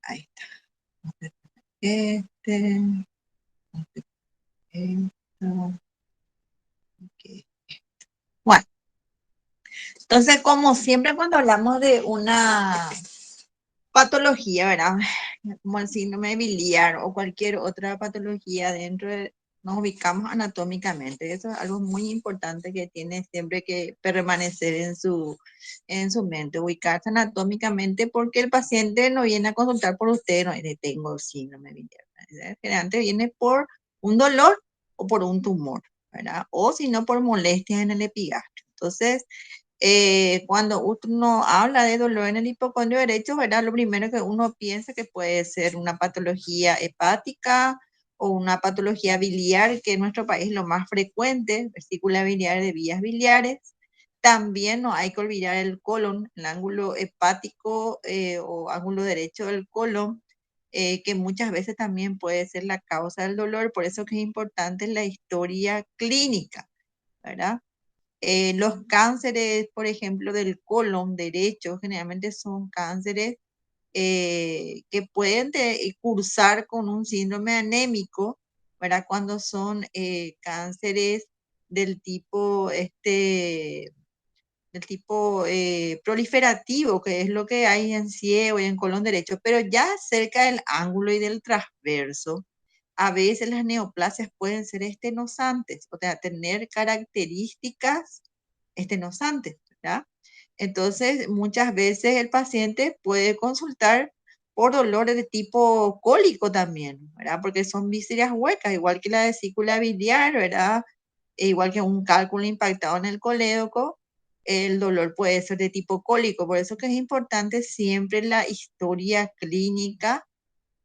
Ahí está. Este, esto, ok. Bueno, entonces, como siempre cuando hablamos de una patología, ¿verdad? Como el síndrome biliar o cualquier otra patología nos ubicamos anatómicamente. Eso es algo muy importante que tiene siempre que permanecer en su mente, ubicarse anatómicamente porque el paciente no viene a consultar por usted, no dice tengo síndrome biliar. ¿Verdad? Generalmente viene por un dolor o por un tumor, ¿verdad? O si no por molestias en el epigastrio. Entonces, cuando uno habla de dolor en el hipocondrio derecho, ¿verdad? Lo primero que uno piensa que puede ser una patología hepática o una patología biliar, que en nuestro país es lo más frecuente, vesícula biliar de vías biliares. También no hay que olvidar el colon, el ángulo hepático o ángulo derecho del colon, que muchas veces también puede ser la causa del dolor. Por eso que es importante la historia clínica, ¿verdad? Los cánceres, por ejemplo, del colon derecho, generalmente son cánceres que pueden cursar con un síndrome anémico, ¿verdad? Cuando son cánceres del tipo, proliferativo, que es lo que hay en ciego y en colon derecho, pero ya cerca del ángulo y del transverso, a veces las neoplasias pueden ser estenosantes, o sea, tener características estenosantes, ¿verdad? Entonces, muchas veces el paciente puede consultar por dolores de tipo cólico también, ¿verdad? Porque son vísceras huecas, igual que la vesícula biliar, ¿verdad? E igual que un cálculo impactado en el colédoco, el dolor puede ser de tipo cólico. Por eso que es importante siempre la historia clínica,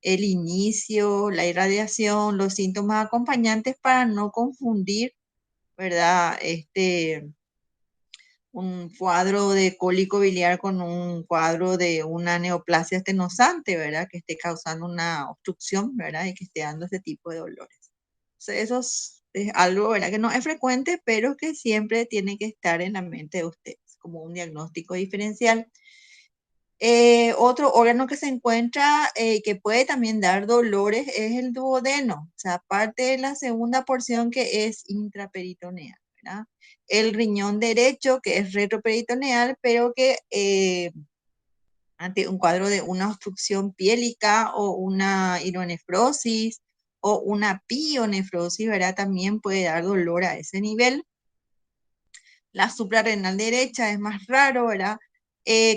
el inicio, la irradiación, los síntomas acompañantes para no confundir, ¿verdad? Un cuadro de cólico biliar con un cuadro de una neoplasia estenosante, ¿verdad? Que esté causando una obstrucción, ¿verdad? Y que esté dando ese tipo de dolores. Entonces, es algo, ¿verdad? Que no es frecuente, pero que siempre tiene que estar en la mente de ustedes como un diagnóstico diferencial. Otro órgano que se encuentra que puede también dar dolores es el duodeno, o sea, aparte de la segunda porción que es intraperitoneal, ¿verdad? El riñón derecho que es retroperitoneal, pero que ante un cuadro de una obstrucción piélica o una hidronefrosis o una pionefrosis, ¿verdad? También puede dar dolor a ese nivel. La suprarrenal derecha es más raro, ¿verdad?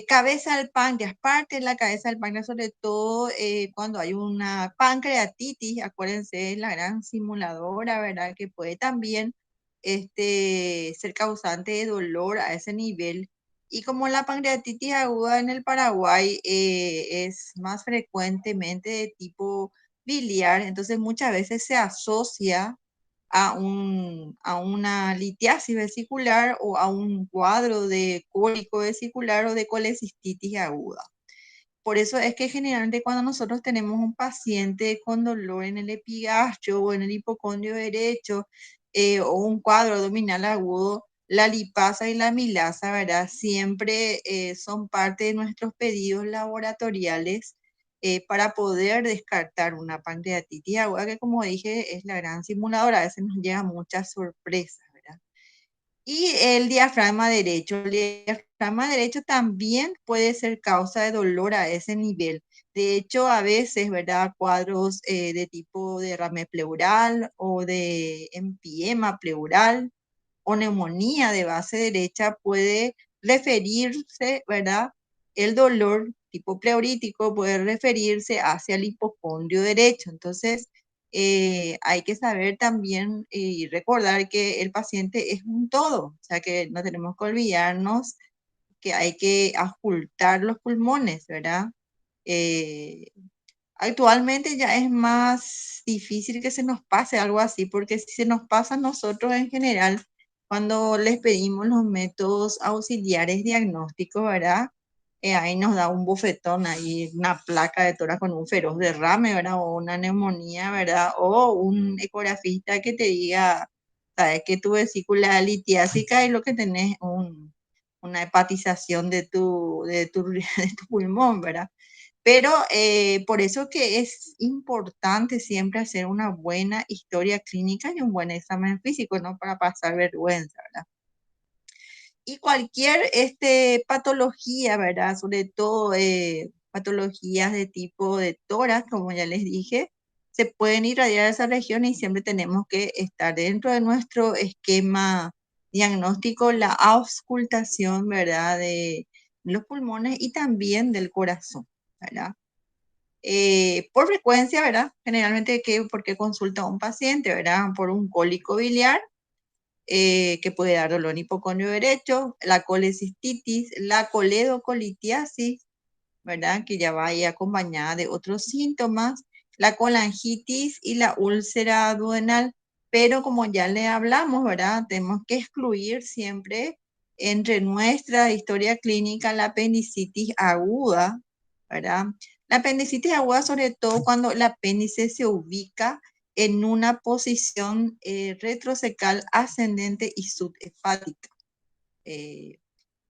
Cabeza del páncreas, parte de la cabeza del páncreas, sobre todo cuando hay una pancreatitis, acuérdense, es la gran simuladora, ¿verdad? Que puede también ser causante de dolor a ese nivel. Y como la pancreatitis aguda en el Paraguay es más frecuentemente de tipo biliar, entonces muchas veces se asocia a una litiasis vesicular o a un cuadro de cólico vesicular o de colecistitis aguda. Por eso es que generalmente cuando nosotros tenemos un paciente con dolor en el epigastrio o en el hipocondrio derecho o un cuadro abdominal agudo, la lipasa y la milasa, ¿verdad? Siempre son parte de nuestros pedidos laboratoriales para poder descartar una pancreatitis aguda, que como dije es la gran simuladora, a veces nos llega muchas sorpresas, ¿verdad? Y el diafragma derecho también puede ser causa de dolor a ese nivel. De hecho, a veces, ¿verdad? Cuadros de tipo derrame pleural o de empiema pleural o neumonía de base derecha puede referirse, ¿verdad? El dolor tipo pleurítico puede referirse hacia el hipocondrio derecho. Entonces, hay que saber también y recordar que el paciente es un todo, o sea que no tenemos que olvidarnos que hay que auscultar los pulmones, ¿verdad? Eh, Actualmente ya es más difícil que se nos pase algo así, porque si se nos pasa a nosotros en general, cuando les pedimos los métodos auxiliares diagnósticos, ¿verdad? Ahí nos da un bofetón, ahí una placa de tórax con un feroz derrame, ¿verdad? O una neumonía, ¿verdad? O un ecografista que te diga, sabes que tu vesícula litiásica y lo que tenés una hepatización de tu pulmón, ¿verdad? Pero por eso que es importante siempre hacer una buena historia clínica y un buen examen físico, ¿no? Para pasar vergüenza, ¿verdad? Y cualquier patología, ¿verdad? Sobre todo patologías de tipo de tórax, como ya les dije, se pueden irradiar a esa región y siempre tenemos que estar dentro de nuestro esquema diagnóstico, la auscultación, ¿verdad? De los pulmones y también del corazón, ¿verdad? Por frecuencia, ¿verdad? Generalmente, ¿por qué consulta a un paciente, ¿verdad? Por un cólico biliar que puede dar dolor en hipocondrio derecho, la colecistitis, la coledocolitiasis, ¿verdad? Que ya va ahí acompañada de otros síntomas, la colangitis y la úlcera duodenal. Pero como ya le hablamos, ¿verdad? Tenemos que excluir siempre entre nuestra historia clínica la apendicitis aguda, ¿verdad? La apendicitis aguda, sobre todo cuando el apéndice se ubica en una posición retrocecal ascendente y subhepática. Eh,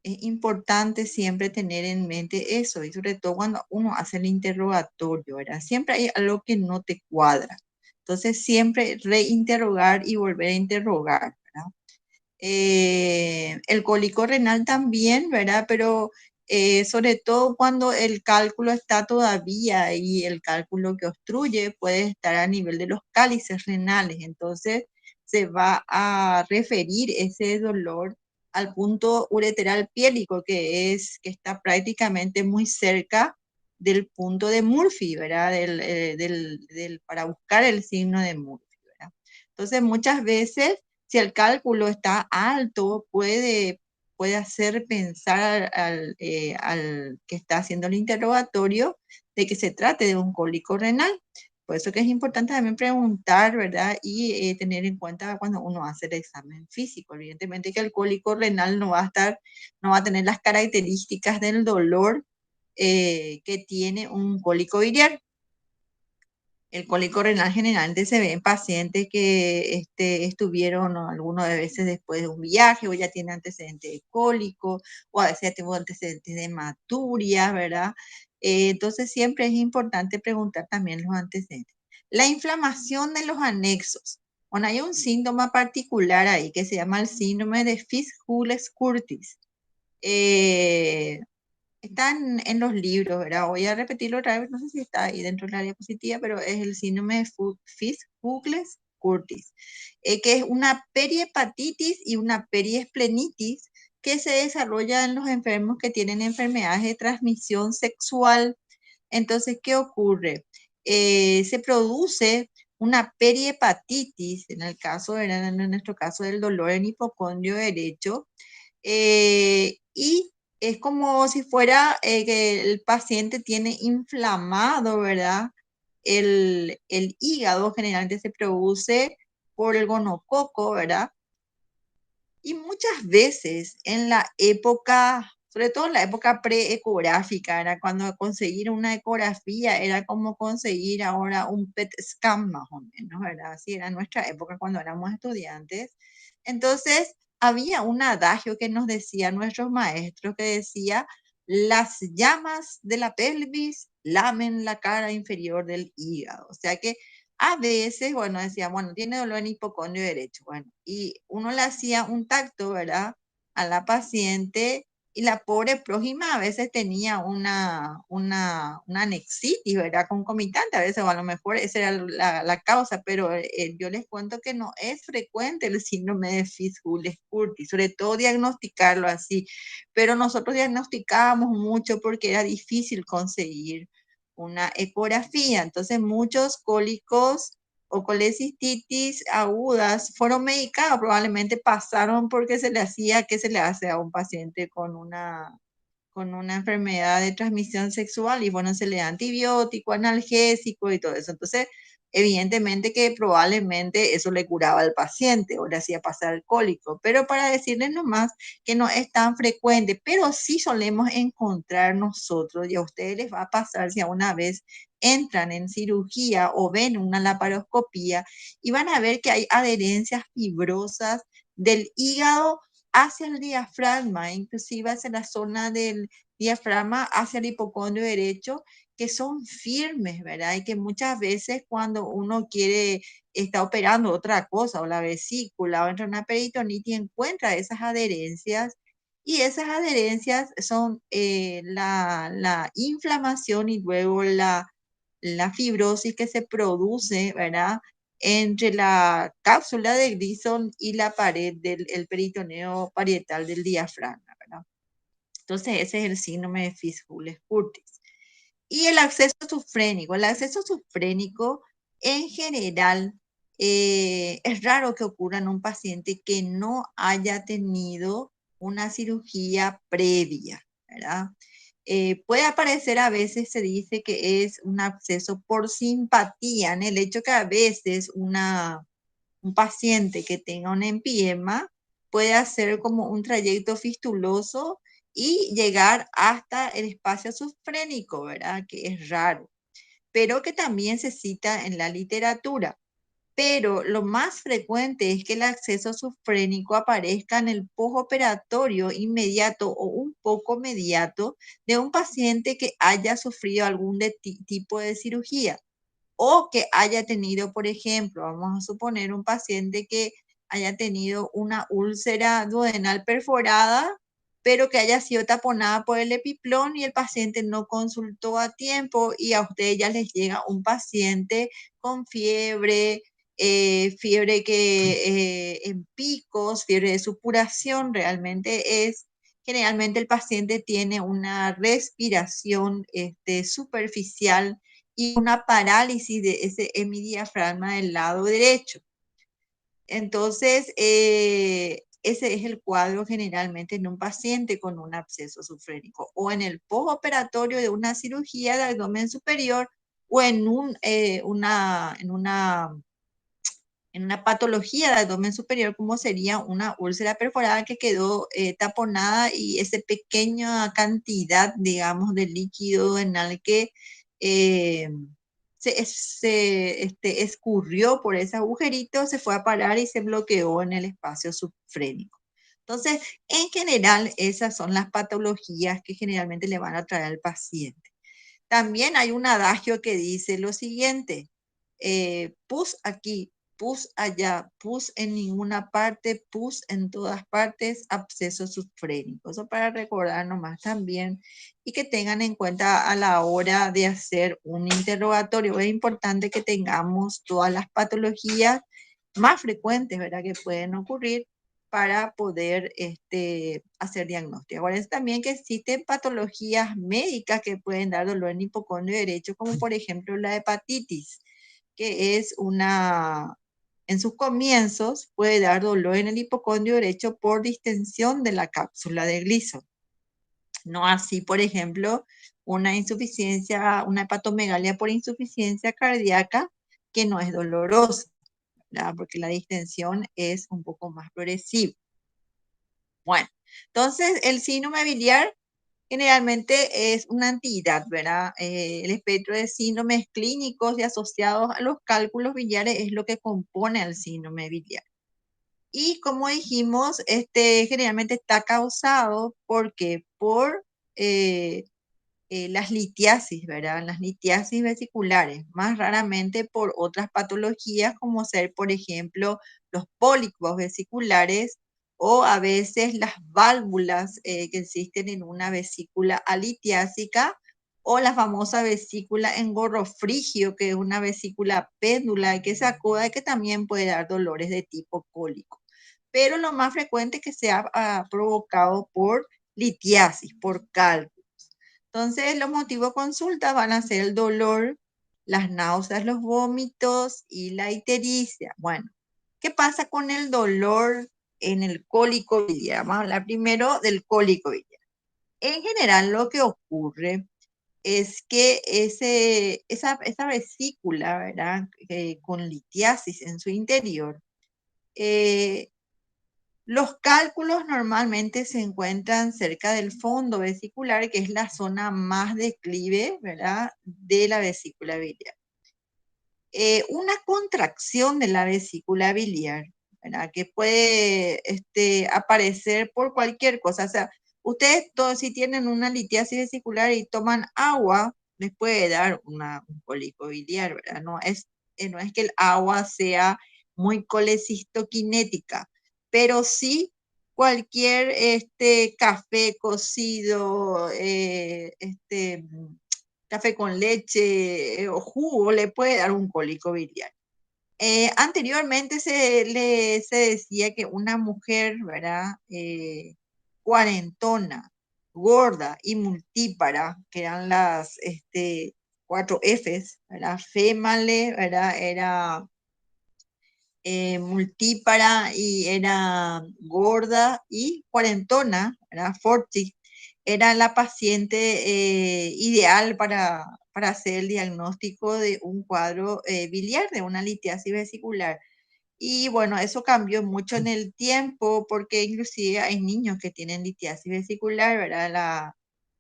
es importante siempre tener en mente eso, y sobre todo cuando uno hace el interrogatorio, ¿verdad? Siempre hay algo que no te cuadra. Entonces, siempre reinterrogar y volver a interrogar, ¿verdad? El cólico renal también, ¿verdad? Pero sobre todo cuando el cálculo está todavía y el cálculo que obstruye puede estar a nivel de los cálices renales. Entonces se va a referir ese dolor al punto ureteral piélico, que está prácticamente muy cerca del punto de Murphy, ¿verdad? Para buscar el signo de Murphy, ¿verdad? Entonces muchas veces si el cálculo está alto, puede hacer pensar al que está haciendo el interrogatorio de que se trate de un cólico renal. Por eso que es importante también preguntar, ¿verdad? Y tener en cuenta cuando uno hace el examen físico. Evidentemente que el cólico renal no va a tener las características del dolor que tiene un cólico biliar. El cólico renal generalmente se ve en pacientes que estuvieron algunas veces después de un viaje o ya tienen antecedentes de cólico o a veces ya tengo antecedentes de hematuria, ¿verdad? Entonces siempre es importante preguntar también los antecedentes. La inflamación de los anexos. Bueno, hay un síntoma particular ahí que se llama el síndrome de Fitzhugh-Curtis. Eh, Están en los libros, ¿verdad? Voy a repetirlo otra vez, no sé si está ahí dentro de la diapositiva, pero es el síndrome de Fitzhugh-Curtis, que es una perihepatitis y una periesplenitis que se desarrolla en los enfermos que tienen enfermedades de transmisión sexual. Entonces, ¿qué ocurre? Se produce una perihepatitis, en el caso, ¿verdad? En nuestro caso del dolor en hipocondrio derecho, y es como si fuera que el paciente tiene inflamado, ¿verdad? El hígado generalmente se produce por el gonococo, ¿verdad? Y muchas veces en la época, sobre todo en la época preecográfica, era cuando conseguir una ecografía era como conseguir ahora un PET scan más o menos, ¿verdad? Así era nuestra época cuando éramos estudiantes. Entonces, había un adagio que nos decían nuestros maestros que decía, las llamas de la pelvis lamen la cara inferior del hígado. O sea que a veces, bueno, decía, bueno, tiene dolor en hipocondrio derecho, bueno, y uno le hacía un tacto, ¿verdad? A la paciente y la pobre prójima a veces tenía una anexitis, ¿verdad? Concomitante, a veces, o a lo mejor esa era la causa, pero yo les cuento que no es frecuente el síndrome de Fitzhugh-Curtis, sobre todo diagnosticarlo así, pero nosotros diagnosticábamos mucho porque era difícil conseguir una ecografía. Entonces, muchos cólicos o colecistitis agudas fueron medicados, probablemente pasaron porque se le hacía, ¿qué se le hace a un paciente con una enfermedad de transmisión sexual? Y bueno, se le da antibiótico, analgésico y todo eso. Entonces, evidentemente que probablemente eso le curaba al paciente o le hacía pasar el cólico, pero para decirles nomás que no es tan frecuente, pero sí solemos encontrar nosotros, y a ustedes les va a pasar si a una vez entran en cirugía o ven una laparoscopía y van a ver que hay adherencias fibrosas del hígado hacia el diafragma, inclusive hacia la zona del diafragma, hacia el hipocondrio derecho, que son firmes, ¿verdad? Y que muchas veces cuando uno quiere, está operando otra cosa, o la vesícula, o entra en una peritonitis, encuentra esas adherencias, y esas adherencias son la inflamación y luego la fibrosis que se produce, ¿verdad? Entre la cápsula de Grisson y la pared del el peritoneo parietal del diafragma, ¿verdad? Entonces, ese es el síndrome de Fitzhugh-Curtis. Y el acceso sufrénico. El acceso sufrénico, en general, es raro que ocurra en un paciente que no haya tenido una cirugía previa, ¿verdad? Puede aparecer, a veces se dice que es un absceso por simpatía, en el hecho que a veces un paciente que tenga un empiema puede hacer como un trayecto fistuloso y llegar hasta el espacio sufrénico, ¿verdad? Que es raro, pero que también se cita en la literatura. Pero lo más frecuente es que el acceso sufrénico aparezca en el postoperatorio inmediato o un poco mediato de un paciente que haya sufrido algún tipo de cirugía o que haya tenido, por ejemplo, vamos a suponer un paciente que haya tenido una úlcera duodenal perforada, pero que haya sido taponada por el epiplón y el paciente no consultó a tiempo y a ustedes ya les llega un paciente con fiebre, fiebre que en picos, fiebre de supuración, realmente es, generalmente el paciente tiene una respiración superficial y una parálisis de ese hemidiafragma del lado derecho. Entonces, ese es el cuadro generalmente en un paciente con un absceso sufrénico o en el postoperatorio de una cirugía de abdomen superior o en una patología de abdomen superior, como sería una úlcera perforada que quedó taponada y esa pequeña cantidad, digamos, de líquido duodenal que eh, escurrió por ese agujerito, se fue a parar y se bloqueó en el espacio subfrénico. Entonces, en general, esas son las patologías que generalmente le van a traer al paciente. También hay un adagio que dice lo siguiente, pus aquí, pus allá, pus en ninguna parte, pus en todas partes, absceso subfrénico. Eso para recordar nomás también y que tengan en cuenta a la hora de hacer un interrogatorio. Es importante que tengamos todas las patologías más frecuentes, ¿verdad? Que pueden ocurrir para poder hacer diagnóstico. Ahora es también que existen patologías médicas que pueden dar dolor en hipocondrio derecho, como por ejemplo la hepatitis, que es en sus comienzos puede dar dolor en el hipocondrio derecho por distensión de la cápsula de Gleason. No así, por ejemplo, una insuficiencia, una hepatomegalia por insuficiencia cardíaca que no es dolorosa, ¿verdad? Porque la distensión es un poco más progresiva. Bueno, entonces el síndrome biliar generalmente es una entidad, ¿verdad? El espectro de síndromes clínicos y asociados a los cálculos biliares es lo que compone al síndrome biliar. Y como dijimos, generalmente está causado por eh, las litiasis, ¿verdad? Las litiasis vesiculares, más raramente por otras patologías como ser, por ejemplo, los pólipos vesiculares o a veces las válvulas que existen en una vesícula alitiásica o la famosa vesícula engorrofrigio, que es una vesícula péndula que se acuda y que también puede dar dolores de tipo cólico. Pero lo más frecuente es que sea provocado por litiasis, por cálculo. Entonces, los motivos de consulta van a ser el dolor, las náuseas, los vómitos y la ictericia. Bueno, ¿qué pasa con el dolor en el cólico biliar? Vamos a hablar primero del cólico biliar. En general, lo que ocurre es que esa vesícula, ¿verdad? Con litiasis en su interior, eh, los cálculos normalmente se encuentran cerca del fondo vesicular, que es la zona más declive, ¿verdad?, de la vesícula biliar. Una contracción de la vesícula biliar, ¿verdad? Que puede aparecer por cualquier cosa. O sea, ustedes todos si tienen una litiasis vesicular y toman agua, les puede dar un cólico biliar, ¿verdad? No es que el agua sea muy colecistoquinética, pero sí cualquier café cocido, café con leche o jugo le puede dar un cólico biliar. Anteriormente se decía que una mujer, ¿verdad? Cuarentona, gorda y multípara, que eran las 4 Fs, ¿verdad? Fémale, ¿verdad? Era multípara y era gorda y cuarentona, era Forti, era la paciente ideal para hacer el diagnóstico de un cuadro biliar, de una litiasis vesicular. Y bueno, eso cambió mucho en el tiempo porque inclusive hay niños que tienen litiasis vesicular, ¿verdad?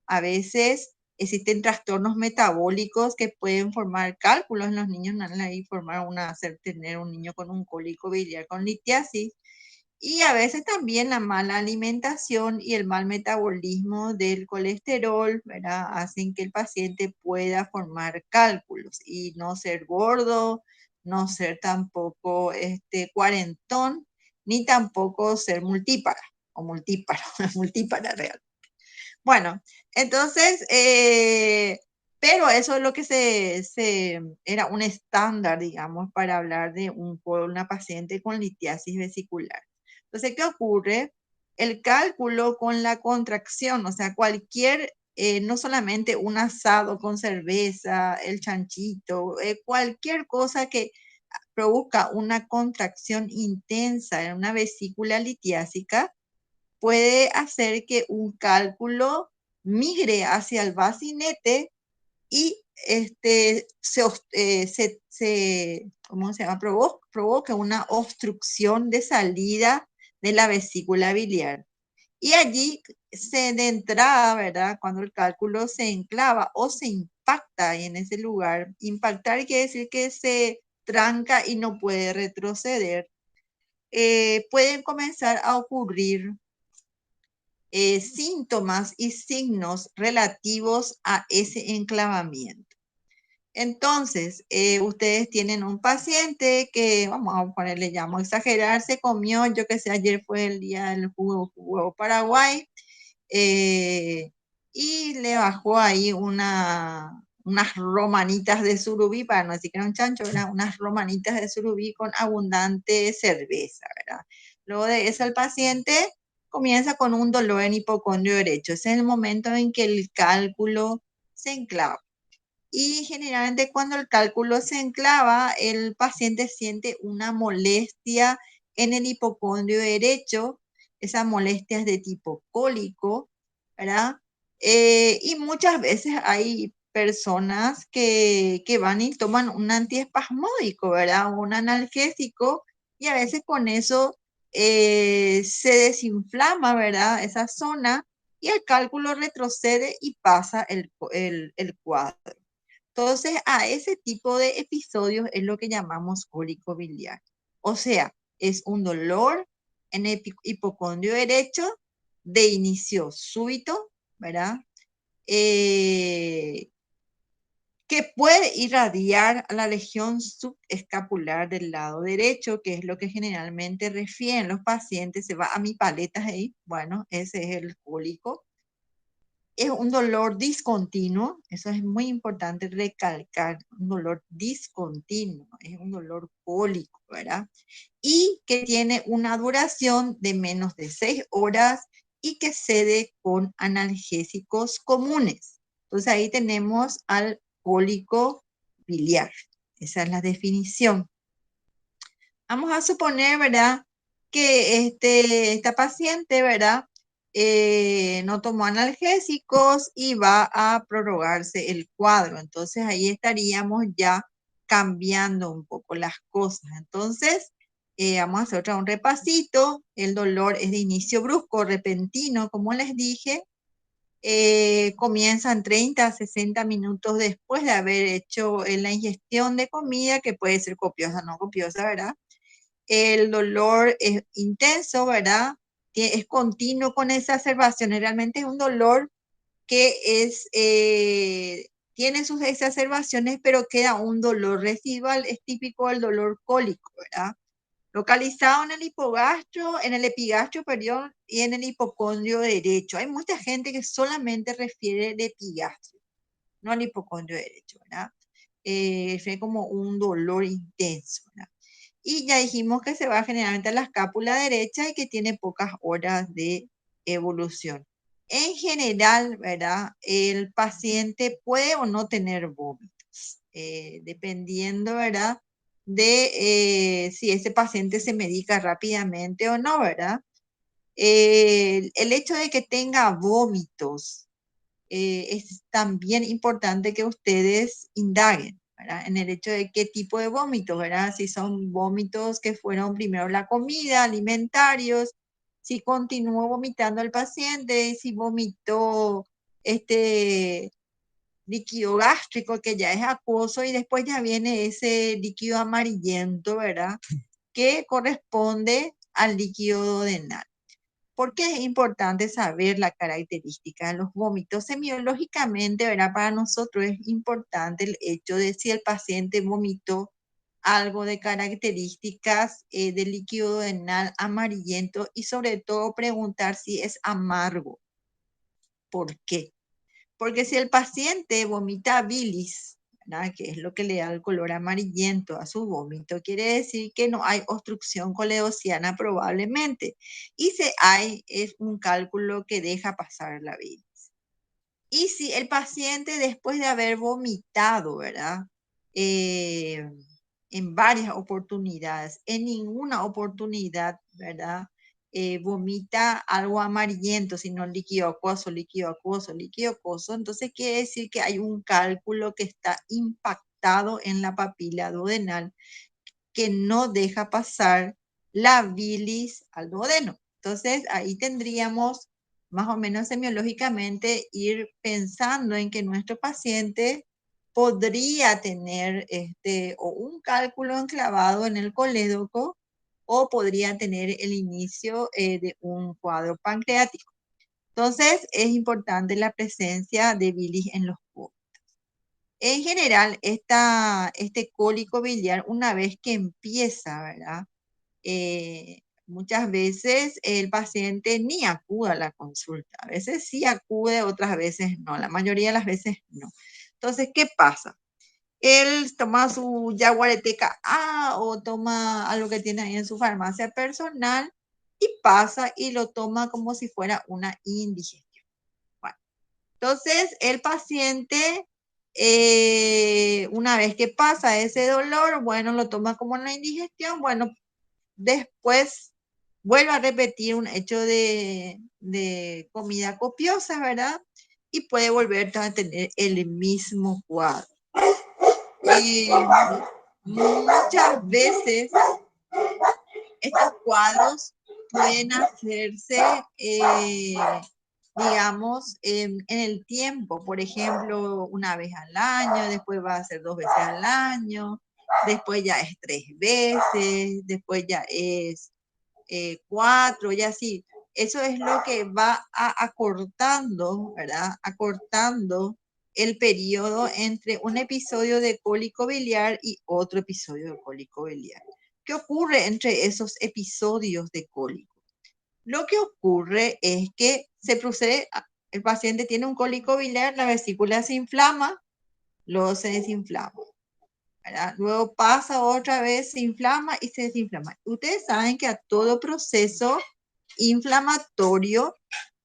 A veces existen trastornos metabólicos que pueden formar cálculos en los niños, no y formar hacer tener un niño con un cólico biliar con litiasis. Y a veces también la mala alimentación y el mal metabolismo del colesterol, ¿verdad? Hacen que el paciente pueda formar cálculos y no ser gordo, no ser tampoco cuarentón, ni tampoco ser multípara o multíparo, multípara real. Bueno, entonces, pero eso es lo que era un estándar, digamos, para hablar de una paciente con litiasis vesicular. Entonces, ¿qué ocurre? El cálculo con la contracción, o sea, no solamente un asado con cerveza, el chanchito, cualquier cosa que provoca una contracción intensa en una vesícula litiásica, puede hacer que un cálculo migre hacia el bacinete y ¿cómo se llama? Provoca una obstrucción de salida de la vesícula biliar. Y allí de entrada, ¿verdad? Cuando el cálculo se enclava o se impacta en ese lugar, impactar quiere decir que se tranca y no puede retroceder, pueden comenzar a ocurrir síntomas y signos relativos a ese enclavamiento. Entonces, ustedes tienen un paciente que, vamos a ponerle, llamo a exagerar, se comió, yo que sé, ayer fue el día del jugo Paraguay, eh, y le bajó ahí unas romanitas de surubí, para no decir que era un chancho, eran unas romanitas de surubí con abundante cerveza, ¿verdad? Luego de eso el paciente comienza con un dolor en hipocondrio derecho. Ese es el momento en que el cálculo se enclava. Y generalmente cuando el cálculo se enclava, el paciente siente una molestia en el hipocondrio derecho. Esa molestia es de tipo cólico, ¿verdad? Y muchas veces hay personas que van y toman un antiespasmódico, ¿verdad? O un analgésico, y a veces con eso se desinflama, ¿verdad? Esa zona y el cálculo retrocede y pasa el cuadro. Entonces, a ese tipo de episodios es lo que llamamos cólico biliar. O sea, es un dolor en el hipocondrio derecho de inicio súbito, ¿verdad? Eh, que puede irradiar a la región subescapular del lado derecho, que es lo que generalmente refieren los pacientes. Se va a mi paleta ahí, bueno, ese es el cólico. Es un dolor discontinuo, eso es muy importante recalcar, un dolor discontinuo, es un dolor cólico, ¿verdad? Y que tiene una duración de menos de 6 horas y que cede con analgésicos comunes. Entonces ahí tenemos al cólico biliar, esa es la definición. Vamos a suponer, ¿verdad? Que esta paciente, ¿verdad? No tomó analgésicos y va a prorrogarse el cuadro. Entonces ahí estaríamos ya cambiando un poco las cosas. Entonces, vamos a hacer un repasito. El dolor es de inicio brusco, repentino, como les dije. Comienzan 30 a 60 minutos después de haber hecho la ingestión de comida, que puede ser copiosa o no copiosa, ¿verdad? el dolor es intenso, ¿verdad? Es continuo con exacerbaciones, realmente es un dolor que tiene sus exacerbaciones, pero queda un dolor residual, es típico del dolor cólico, ¿verdad? Localizado en el epigastrio, perdón, y en el hipocondrio derecho. Hay mucha gente que solamente refiere el epigastrio, no al hipocondrio derecho, ¿verdad? Fue como un dolor intenso, ¿verdad? Y ya dijimos que se va generalmente a la escápula derecha y que tiene pocas horas de evolución. En general, ¿verdad? El paciente puede o no tener vómitos, dependiendo, ¿verdad? De si ese paciente se medica rápidamente o no, ¿verdad? El hecho de que tenga vómitos es también importante que ustedes indaguen, ¿verdad? En el hecho de qué tipo de vómitos, ¿verdad? Si son vómitos que fueron primero la comida, alimentarios, si continuó vomitando el paciente, si vomitó este líquido gástrico que ya es acuoso y después ya viene ese líquido amarillento, ¿verdad? Que corresponde al líquido duodenal. ¿Por qué es importante saber la característica de los vómitos? Semiológicamente, ¿verdad? Para nosotros es importante el hecho de si el paciente vomitó algo de características del líquido duodenal amarillento y sobre todo preguntar si es amargo. ¿Por qué? Porque si el paciente vomita bilis, ¿verdad? Que es lo que le da el color amarillento a su vómito, quiere decir que no hay obstrucción coleociana probablemente. Y si hay, es un cálculo que deja pasar la bilis. Y si el paciente después de haber vomitado, ¿verdad? Eh, en varias oportunidades, en ninguna oportunidad, ¿verdad? Vomita algo amarillento, sino líquido acuoso, líquido acuoso, líquido acuoso. Entonces quiere decir que hay un cálculo que está impactado en la papila duodenal que no deja pasar la bilis al duodeno. Entonces ahí tendríamos más o menos semiológicamente ir pensando en que nuestro paciente podría tener o un cálculo enclavado en el colédoco o podría tener el inicio de un cuadro pancreático. Entonces es importante la presencia de bilis en los vómitos. En general, este cólico biliar, una vez que empieza, ¿verdad? Muchas veces el paciente ni acude a la consulta. A veces sí acude, otras veces no. La mayoría de las veces no. Entonces, ¿qué pasa? Él toma su yaguareteca A o toma algo que tiene ahí en su farmacia personal y pasa y lo toma como si fuera una indigestión. Bueno, entonces el paciente, una vez que pasa ese dolor, bueno, lo toma como una indigestión, bueno, después vuelve a repetir un hecho de comida copiosa, ¿verdad? Y puede volver a tener el mismo cuadro. Eh, Muchas veces estos cuadros pueden hacerse, digamos, en el tiempo. Por ejemplo, una vez al año, después va a ser 2 veces al año, después ya es 3 veces, después ya es 4 y así. Eso es lo que va acortando, ¿verdad? Acortando el periodo entre un episodio de cólico biliar y otro episodio de cólico biliar. ¿Qué ocurre entre esos episodios de cólico? Lo que ocurre es que se procede, el paciente tiene un cólico biliar, la vesícula se inflama, luego se desinflama, ¿verdad? Luego pasa otra vez, se inflama y se desinflama. Ustedes saben que a todo proceso inflamatorio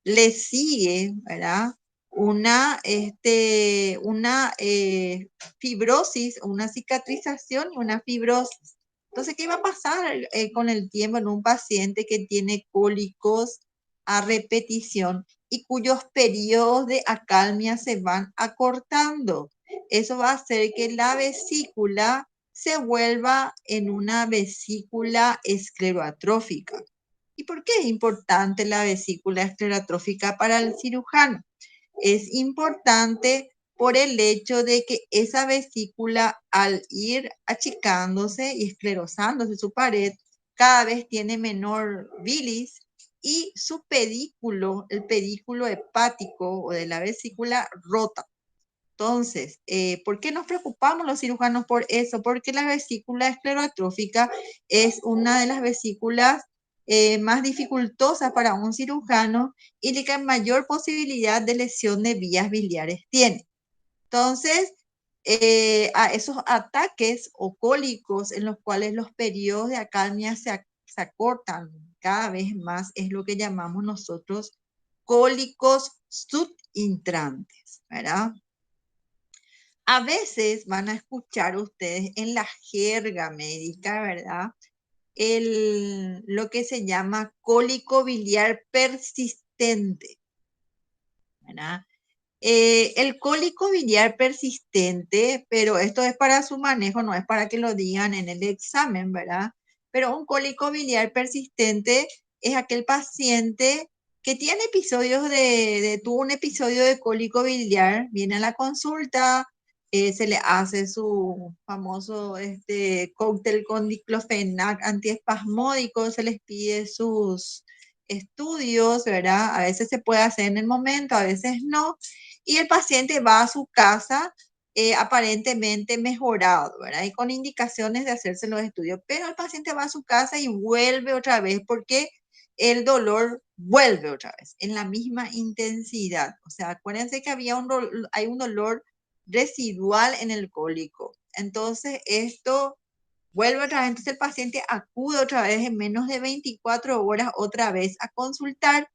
le sigue, ¿verdad? Una fibrosis, una cicatrización y una fibrosis. Entonces, ¿qué va a pasar con el tiempo en un paciente que tiene cólicos a repetición y cuyos periodos de acalmia se van acortando? Eso va a hacer que la vesícula se vuelva en una vesícula esclerotrófica. ¿Y por qué es importante la vesícula esclerotrófica para el cirujano? Es importante por el hecho de que esa vesícula, al ir achicándose y esclerosándose su pared, cada vez tiene menor bilis y su pedículo, el pedículo hepático o de la vesícula, rota. Entonces, ¿por qué nos preocupamos los cirujanos por eso? Porque la vesícula esclerotrófica es una de las vesículas más dificultosas para un cirujano y la que mayor posibilidad de lesión de vías biliares tiene. Entonces, a esos ataques o cólicos en los cuales los periodos de acalmia se acortan cada vez más, es lo que llamamos nosotros cólicos subintrantes, ¿verdad? A veces van a escuchar ustedes en la jerga médica, ¿verdad? Lo que se llama cólico biliar persistente, ¿verdad? El cólico biliar persistente, pero esto es para su manejo, no es para que lo digan en el examen, ¿verdad? Pero un cólico biliar persistente es aquel paciente que tiene episodios tuvo un episodio de cólico biliar, viene a la consulta, se le hace su famoso cóctel con diclofenac antiespasmódico, se les pide sus estudios, ¿verdad? A veces se puede hacer en el momento, a veces no, y el paciente va a su casa aparentemente mejorado, ¿verdad? Y con indicaciones de hacerse los estudios, pero el paciente va a su casa y vuelve otra vez porque el dolor vuelve otra vez en la misma intensidad. O sea, acuérdense que hay un dolor residual en el cólico. Entonces, esto vuelve otra vez. Entonces, el paciente acude otra vez en menos de 24 horas otra vez a consultar.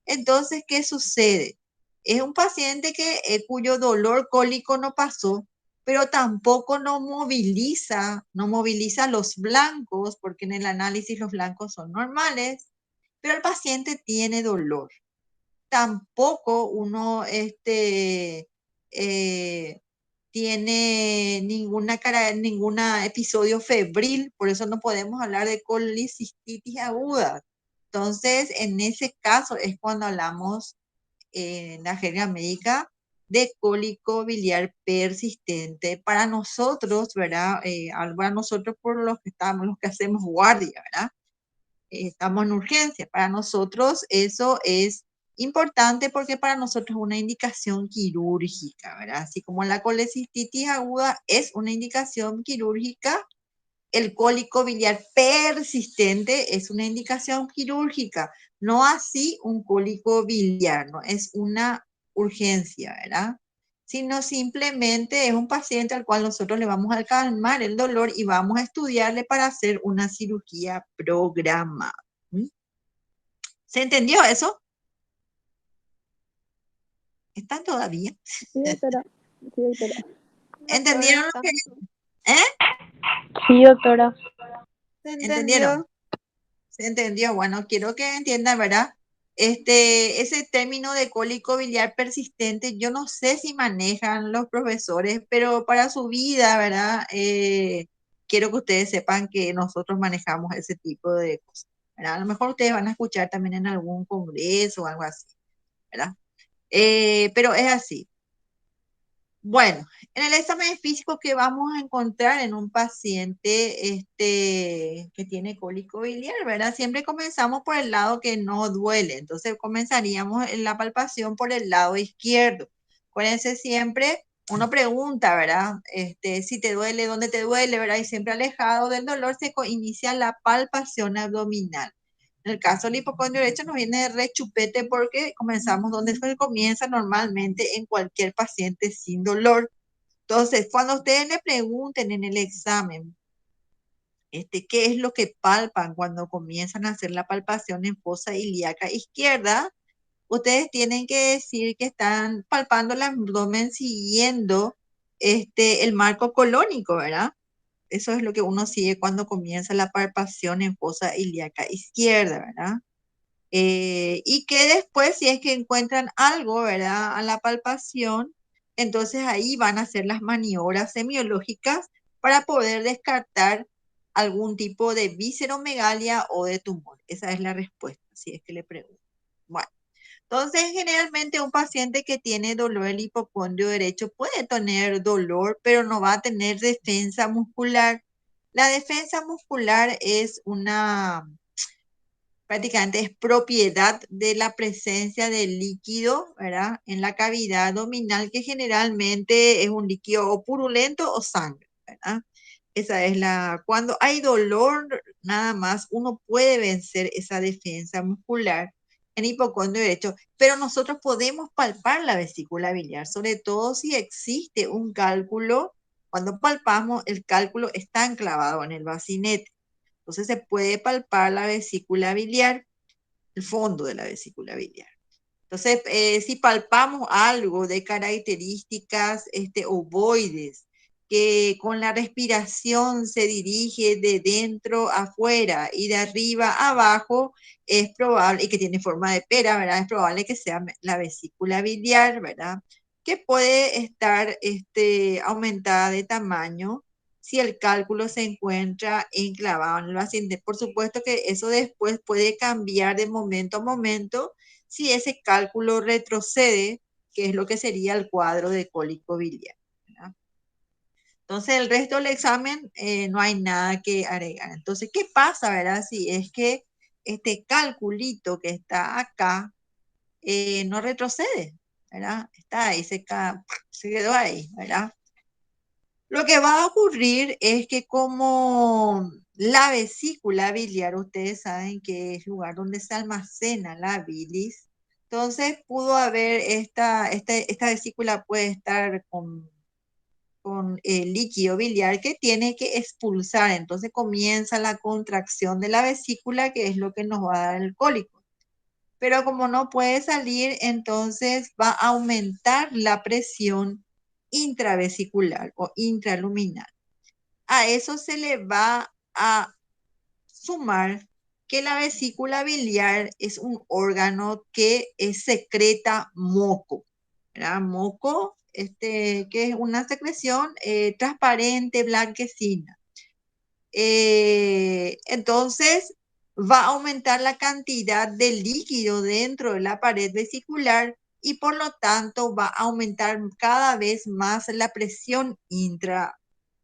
Entonces, ¿qué sucede? Es un paciente cuyo dolor cólico no pasó, pero tampoco no moviliza los blancos, porque en el análisis los blancos son normales, pero el paciente tiene dolor. Tampoco uno eh, tiene ningún episodio febril, por eso no podemos hablar de colicistitis aguda. Entonces, en ese caso es cuando hablamos en la jerga médica de cólico biliar persistente. Para nosotros, ¿verdad? Para nosotros por los que estamos, los que hacemos guardia, ¿verdad? Estamos en urgencia. Para nosotros eso es importante porque para nosotros es una indicación quirúrgica, ¿verdad? Así como la colecistitis aguda es una indicación quirúrgica, el cólico biliar persistente es una indicación quirúrgica, no así un cólico biliar, no es una urgencia, ¿verdad? Sino simplemente es un paciente al cual nosotros le vamos a calmar el dolor y vamos a estudiarle para hacer una cirugía programada. ¿Mm? ¿Se entendió eso? ¿Están todavía? Sí, doctora. Sí, doctora. ¿Entendieron Doctora, lo que... ¿Eh? Sí, doctora. ¿se ¿Entendieron? entendió? ¿Se entendió? Bueno, quiero que entiendan, ¿verdad? Ese término de cólico biliar persistente, yo no sé si manejan los profesores, pero para su vida, ¿verdad? Quiero que ustedes sepan que nosotros manejamos ese tipo de cosas, ¿verdad? A lo mejor ustedes van a escuchar también en algún congreso o algo así, ¿verdad? Pero es así. Bueno, en el examen físico que vamos a encontrar en un paciente que tiene cólico biliar, ¿verdad? Siempre comenzamos por el lado que no duele. Entonces comenzaríamos en la palpación por el lado izquierdo. Acuérdense siempre, uno pregunta, ¿verdad? Si te duele, ¿dónde te duele, ¿verdad? Y siempre alejado del dolor se inicia la palpación abdominal. En el caso del hipocondrio derecho nos viene de rechupete porque comenzamos donde se comienza normalmente en cualquier paciente sin dolor. Entonces, cuando ustedes le pregunten en el examen, qué es lo que palpan cuando comienzan a hacer la palpación en fosa ilíaca izquierda, ustedes tienen que decir que están palpando el abdomen siguiendo el marco colónico, ¿verdad? Eso es lo que uno sigue cuando comienza la palpación en fosa ilíaca izquierda, ¿verdad? Y que después, si es que encuentran algo, ¿verdad? A la palpación, entonces ahí van a hacer las maniobras semiológicas para poder descartar algún tipo de visceromegalia o de tumor. Esa es la respuesta, si es que le pregunto. Bueno, entonces generalmente un paciente que tiene dolor del hipocondrio derecho puede tener dolor, pero no va a tener defensa muscular. La defensa muscular es prácticamente es propiedad de la presencia del líquido, ¿verdad? En la cavidad abdominal, que generalmente es un líquido o purulento o sangre, ¿verdad? Esa es cuando hay dolor, nada más uno puede vencer esa defensa muscular en hipocondrio derecho, pero nosotros podemos palpar la vesícula biliar, sobre todo si existe un cálculo. Cuando palpamos, el cálculo está enclavado en el bacinete. Entonces se puede palpar la vesícula biliar, el fondo de la vesícula biliar. Entonces, si palpamos algo de características ovoides, que con la respiración se dirige de dentro a afuera y de arriba a abajo, es probable, y que tiene forma de pera, ¿verdad? Es probable que sea la vesícula biliar, ¿verdad? Que puede estar aumentada de tamaño si el cálculo se encuentra enclavado en el paciente. Por supuesto que eso después puede cambiar de momento a momento si ese cálculo retrocede, que es lo que sería el cuadro de cólico biliar, ¿verdad? Entonces, el resto del examen no hay nada que agregar. Entonces, ¿qué pasa, verdad? Si es que este calculito que está acá no retrocede, ¿verdad? Está ahí, se quedó ahí, ¿verdad? Lo que va a ocurrir es que como la vesícula biliar, ustedes saben que es el lugar donde se almacena la bilis, entonces pudo haber esta vesícula puede estar con el líquido biliar que tiene que expulsar, entonces comienza la contracción de la vesícula, que es lo que nos va a dar el cólico. Pero como no puede salir, entonces va a aumentar la presión intravesicular o intraluminal. A eso se le va a sumar que la vesícula biliar es un órgano que secreta moco, ¿verdad? Moco, que es una secreción transparente, blanquecina. Entonces, va a aumentar la cantidad de líquido dentro de la pared vesicular y por lo tanto va a aumentar cada vez más la presión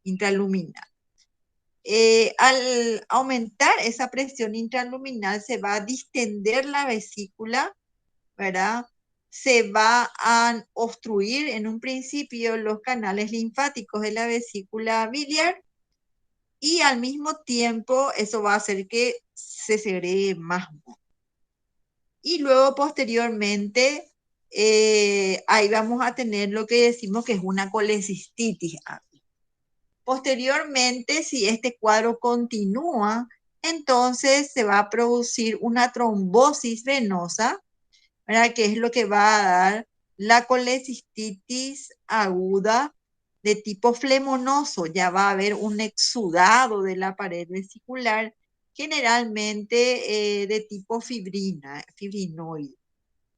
intraluminal. Al aumentar esa presión intraluminal se va a distender la vesícula, ¿verdad? Se va a obstruir en un principio los canales linfáticos de la vesícula biliar y al mismo tiempo eso va a hacer que se segregue más. Y luego posteriormente ahí vamos a tener lo que decimos que es una colecistitis. Posteriormente, si este cuadro continúa, entonces se va a producir una trombosis venosa, ¿verdad? Que es lo que va a dar la colecistitis aguda de tipo flemonoso. Ya va a haber un exudado de la pared vesicular, generalmente de tipo fibrinoide.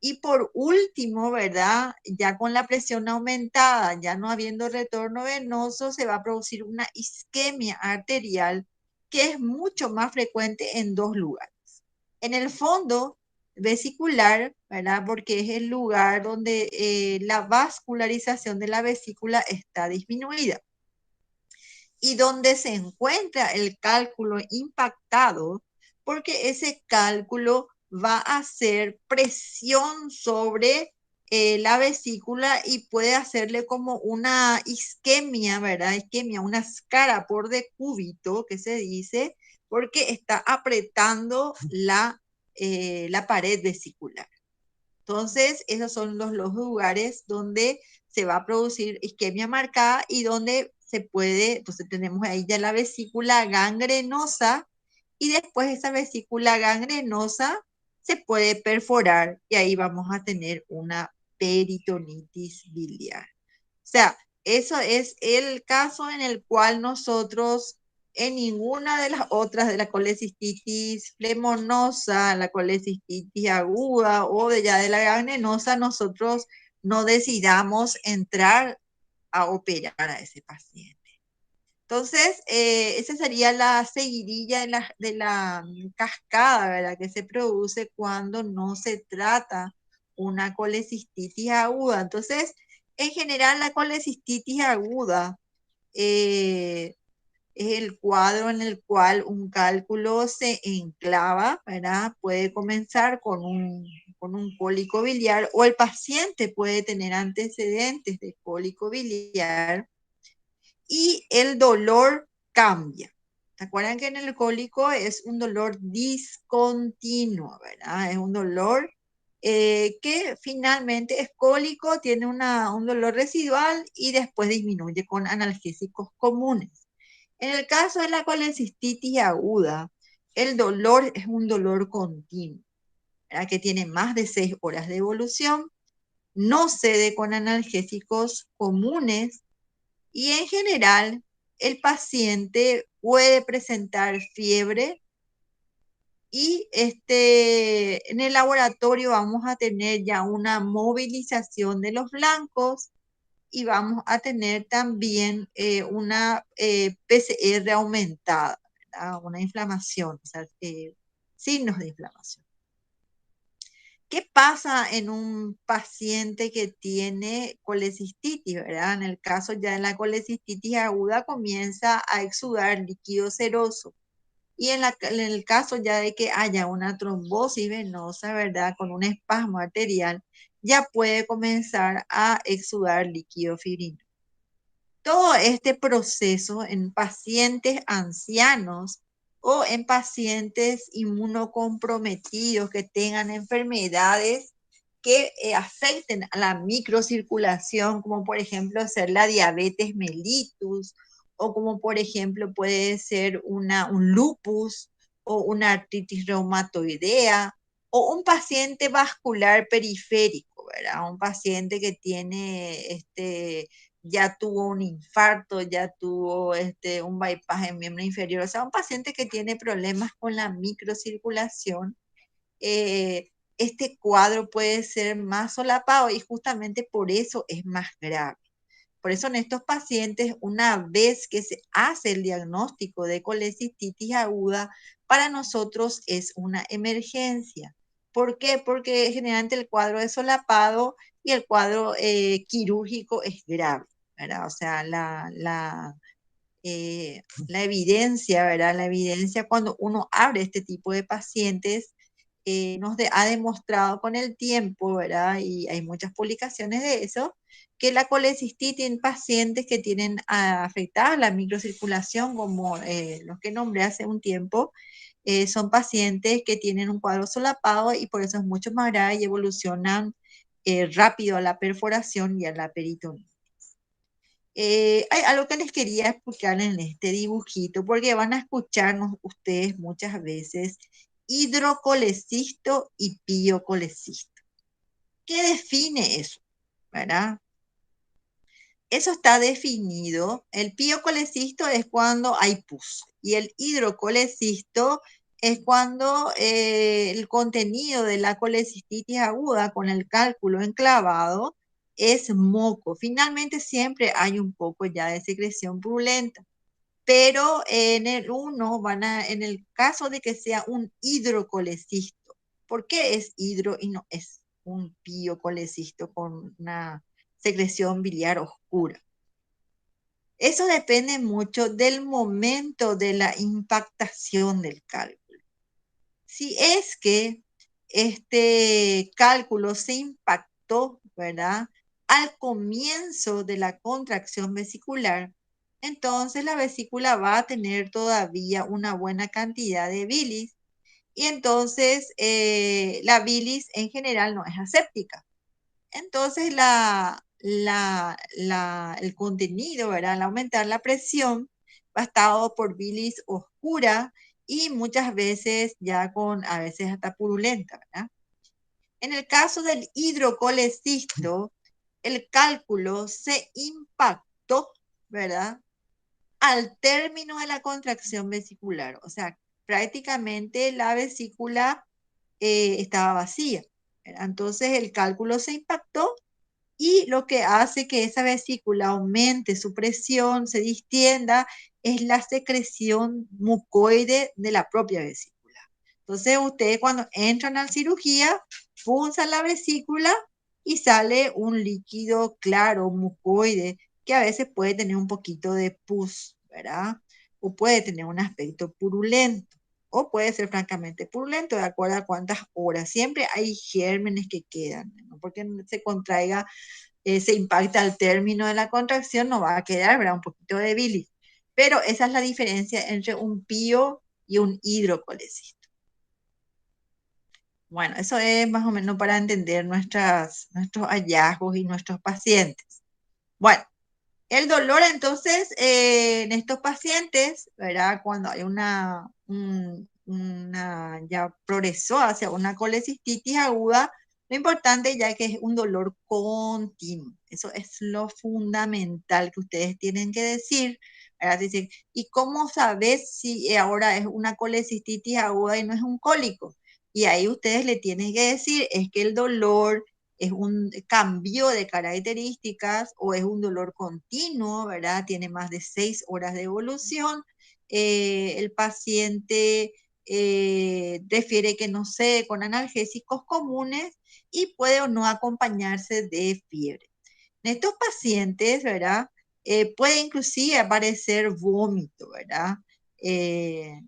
Y por último, ¿verdad? Ya con la presión aumentada, ya no habiendo retorno venoso, se va a producir una isquemia arterial que es mucho más frecuente en dos lugares. En el fondo vesicular, ¿verdad? Porque es el lugar donde la vascularización de la vesícula está disminuida y donde se encuentra el cálculo impactado, porque ese cálculo va a hacer presión sobre la vesícula y puede hacerle como una isquemia, ¿verdad? Isquemia, una escara por decúbito que se dice, porque está apretando la pared vesicular. Entonces, esos son los lugares donde se va a producir isquemia marcada y donde se puede, entonces tenemos ahí ya la vesícula gangrenosa y después esa vesícula gangrenosa se puede perforar y ahí vamos a tener una peritonitis biliar. O sea, eso es el caso en el cual nosotros en ninguna de las otras, de la colecistitis flemonosa, la colecistitis aguda o de ya de la gangrenosa, nosotros no decidamos entrar a operar a ese paciente. Entonces, esa sería la seguidilla de la cascada, ¿verdad? Que se produce cuando no se trata una colecistitis aguda. Entonces, en general, la colecistitis aguda Es el cuadro en el cual un cálculo se enclava, ¿verdad? Puede comenzar con un cólico biliar o el paciente puede tener antecedentes de cólico biliar y el dolor cambia. ¿Se acuerdan que en el cólico es un dolor discontinuo, ¿verdad? Es un dolor que finalmente es cólico, tiene un dolor residual y después disminuye con analgésicos comunes. En el caso de la colecistitis aguda, el dolor es un dolor continuo, ¿verdad? Que tiene más de 6 horas de evolución, no cede con analgésicos comunes y en general el paciente puede presentar fiebre y en el laboratorio vamos a tener ya una movilización de los blancos y vamos a tener también una PCR aumentada, ¿verdad? Una inflamación, o sea, signos de inflamación. ¿Qué pasa en un paciente que tiene colecistitis, verdad? En el caso ya de la colecistitis aguda comienza a exudar líquido seroso. Y en el caso ya de que haya una trombosis venosa, ¿verdad? Con un espasmo arterial, ya puede comenzar a exudar líquido fibrino. Todo este proceso en pacientes ancianos o en pacientes inmunocomprometidos que tengan enfermedades que afecten a la microcirculación, como por ejemplo ser la diabetes mellitus, o como por ejemplo puede ser un lupus o una artritis reumatoidea, o un paciente vascular periférico, ¿verdad? Un paciente que tiene ya tuvo un infarto, ya tuvo un bypass en miembro inferior, o sea, un paciente que tiene problemas con la microcirculación, este cuadro puede ser más solapado y justamente por eso es más grave. Por eso en estos pacientes, una vez que se hace el diagnóstico de colecistitis aguda, para nosotros es una emergencia. ¿Por qué? Porque generalmente el cuadro es solapado y el cuadro quirúrgico es grave, ¿verdad? O sea, la evidencia, ¿verdad? La evidencia cuando uno abre este tipo de pacientes ha demostrado con el tiempo, ¿verdad? Y hay muchas publicaciones de eso, que la colecistitis en pacientes que tienen afectada la microcirculación, como los que nombré hace un tiempo, son pacientes que tienen un cuadro solapado y por eso es mucho más grave y evolucionan rápido a la perforación y a la peritonía. Hay algo que les quería explicar en este dibujito, porque van a escucharnos ustedes muchas veces hidrocolecisto y piocolecisto. ¿Qué define eso? ¿Verdad? Eso está definido. El piocolecisto es cuando hay pus y el hidrocolecisto es cuando el contenido de la colecistitis aguda con el cálculo enclavado es moco. Finalmente siempre hay un poco ya de secreción purulenta, pero en en el caso de que sea un hidrocolecisto, ¿por qué es hidro y no es un piocolecisto con una secreción biliar oscura? Eso depende mucho del momento de la impactación del cálculo. Si es que este cálculo se impactó, ¿verdad? Al comienzo de la contracción vesicular, entonces la vesícula va a tener todavía una buena cantidad de bilis y entonces la bilis en general no es aséptica. Entonces el contenido, ¿verdad? Al aumentar la presión, va estado por bilis oscura y muchas veces ya a veces hasta purulenta, ¿verdad? En el caso del hidrocolecisto, el cálculo se impactó, ¿verdad? Al término de la contracción vesicular, o sea, prácticamente la vesícula estaba vacía, ¿verdad? Entonces el cálculo se impactó y lo que hace que esa vesícula aumente su presión, se distienda, es la secreción mucoide de la propia vesícula. Entonces, ustedes cuando entran a la cirugía, punzan la vesícula y sale un líquido claro, mucoide, que a veces puede tener un poquito de pus, ¿verdad? o puede tener un aspecto purulento, o puede ser francamente purulento, de acuerdo a cuántas horas. Siempre hay gérmenes que quedan, ¿no? Porque se contraiga, se impacta al término de la contracción, no va a quedar, ¿verdad? Un poquito de bilis. Pero esa es la diferencia entre un pío y un hidrocolecisto. Bueno, eso es más o menos para entender nuestros hallazgos y nuestros pacientes. Bueno, el dolor entonces en estos pacientes, ¿verdad? Cuando hay ya progresó hacia una colecistitis aguda, lo importante ya que es un dolor continuo. Eso es lo fundamental que ustedes tienen que decir, ¿verdad? Dicen, ¿y cómo sabes si ahora es una colecistitis aguda y no es un cólico? Y ahí ustedes le tienen que decir, es que el dolor es un cambio de características o es un dolor continuo, ¿verdad? Tiene más de 6 horas de evolución. El paciente refiere que no sé, con analgésicos comunes y puede o no acompañarse de fiebre. En estos pacientes, ¿verdad? Puede inclusive aparecer vómito, ¿verdad? Eh,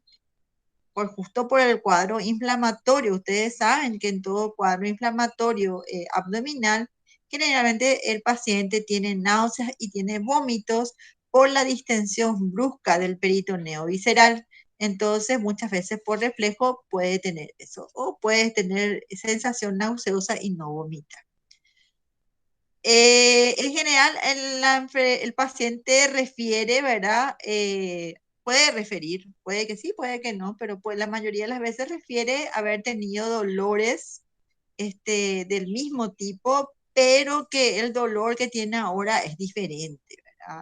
justo por el cuadro inflamatorio. Ustedes saben que en todo cuadro inflamatorio abdominal, generalmente el paciente tiene náuseas y tiene vómitos por la distensión brusca del peritoneo visceral. Entonces, muchas veces por reflejo puede tener eso o puede tener sensación nauseosa y no vomita. En general, el paciente refiere, ¿verdad? Puede referir, puede que sí, puede que no, pero pues la mayoría de las veces refiere haber tenido dolores del mismo tipo, pero que el dolor que tiene ahora es diferente, ¿verdad?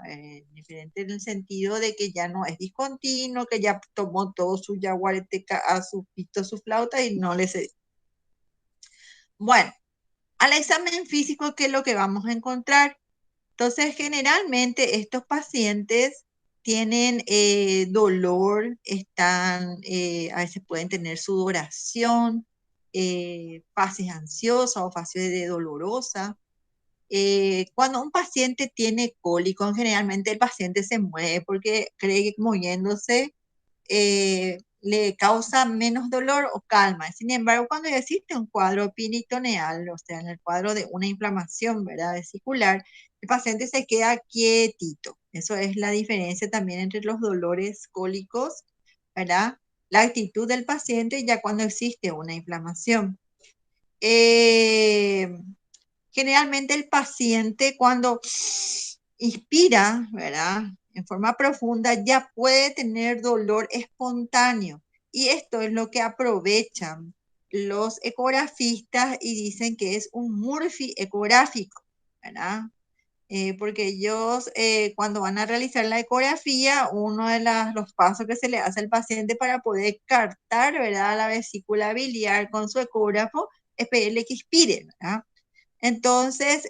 Diferente en el sentido de que ya no es discontinuo, que ya tomó todo su yaguareteca, a su pito, su flauta y no le cedió. Bueno, al examen físico, ¿qué es lo que vamos a encontrar? Entonces, generalmente estos pacientes tienen dolor, a veces pueden tener sudoración, fases ansiosas o fases de dolorosa. Cuando un paciente tiene cólico, generalmente el paciente se mueve porque cree que moviéndose le causa menos dolor o calma. Sin embargo, cuando ya existe un cuadro peritoneal, o sea, en el cuadro de una inflamación, ¿verdad? Vesicular, el paciente se queda quietito. Eso es la diferencia también entre los dolores cólicos, ¿verdad? La actitud del paciente ya cuando existe una inflamación. Eh, Generalmente el paciente cuando inspira, ¿verdad? En forma profunda ya puede tener dolor espontáneo. Y esto es lo que aprovechan los ecografistas y dicen que es un Murphy ecográfico, ¿verdad? Porque ellos cuando van a realizar la ecografía, uno de los pasos que se le hace al paciente para poder captar, ¿verdad? La vesícula biliar con su ecógrafo es pedirle que inspire, ¿verdad? Entonces,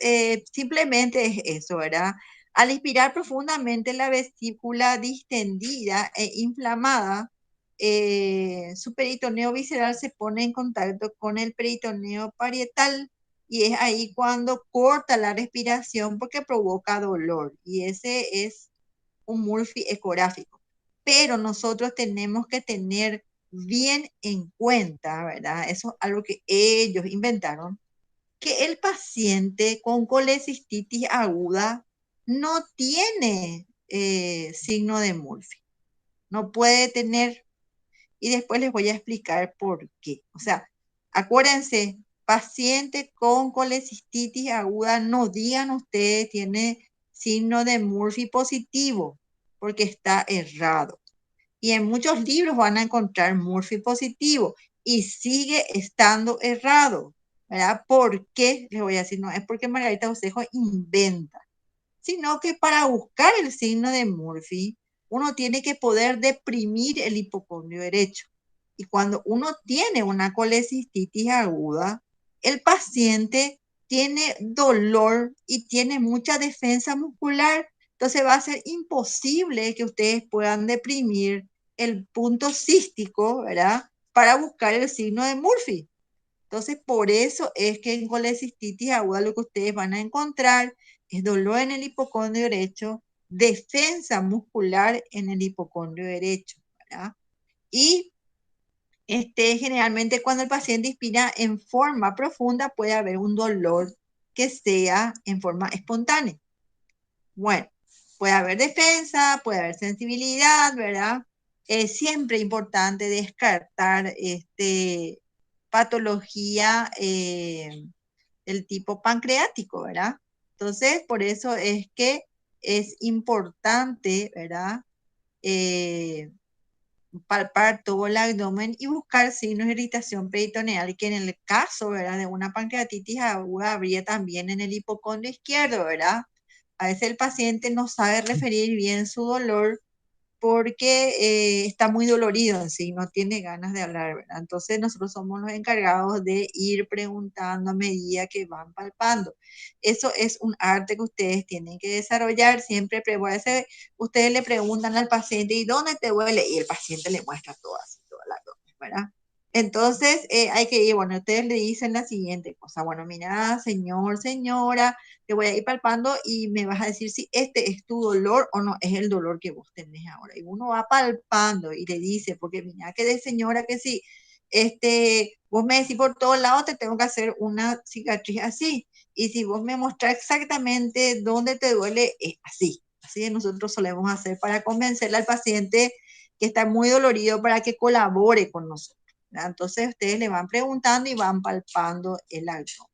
simplemente es eso, ¿verdad? Al inspirar profundamente la vesícula distendida e inflamada, su peritoneo visceral se pone en contacto con el peritoneo parietal y es ahí cuando corta la respiración porque provoca dolor. Y ese es un Murphy ecográfico. Pero nosotros tenemos que tener bien en cuenta, ¿verdad? Eso es algo que ellos inventaron, que el paciente con colecistitis aguda no tiene signo de Murphy, no puede tener, y después les voy a explicar por qué. O sea, acuérdense, paciente con colecistitis aguda, no digan ustedes tiene signo de Murphy positivo, porque está errado. Y en muchos libros van a encontrar Murphy positivo y sigue estando errado, ¿verdad? ¿Por qué? Les voy a decir, no es porque Margarita Osejo inventa, sino que para buscar el signo de Murphy, uno tiene que poder deprimir el hipocondrio derecho. Y cuando uno tiene una colecistitis aguda, el paciente tiene dolor y tiene mucha defensa muscular. Entonces va a ser imposible que ustedes puedan deprimir el punto cístico, ¿verdad? Para buscar el signo de Murphy. Entonces, por eso es que en colecistitis aguda lo que ustedes van a encontrar es dolor en el hipocondrio derecho, defensa muscular en el hipocondrio derecho, ¿verdad? Y generalmente cuando el paciente inspira en forma profunda puede haber un dolor que sea en forma espontánea. Bueno, puede haber defensa, puede haber sensibilidad, ¿verdad? Es siempre importante descartar patología del tipo pancreático, ¿verdad? Entonces, por eso es que es importante, ¿verdad? Eh, palpar todo el abdomen y buscar signos de irritación peritoneal, que en el caso, ¿verdad?, de una pancreatitis aguda habría también en el hipocondrio izquierdo, ¿verdad? A veces el paciente no sabe referir bien su dolor porque está muy dolorido en sí, no tiene ganas de hablar, ¿verdad? Entonces nosotros somos los encargados de ir preguntando a medida que van palpando. Eso es un arte que ustedes tienen que desarrollar. Siempre ustedes le preguntan al paciente, ¿y dónde te duele? Y el paciente le muestra toda la zona, ¿verdad? Entonces hay que ir, bueno, ustedes le dicen la siguiente cosa, bueno, mira, señor, señora, te voy a ir palpando y me vas a decir si este es tu dolor o no es el dolor que vos tenés ahora. Y uno va palpando y le dice, porque mira que de señora que si vos me decís por todos lados te tengo que hacer una cicatriz así. Y si vos me mostrás exactamente dónde te duele, es así. Así nosotros solemos hacer para convencerle al paciente que está muy dolorido para que colabore con nosotros, ¿verdad? Entonces ustedes le van preguntando y van palpando el abdomen.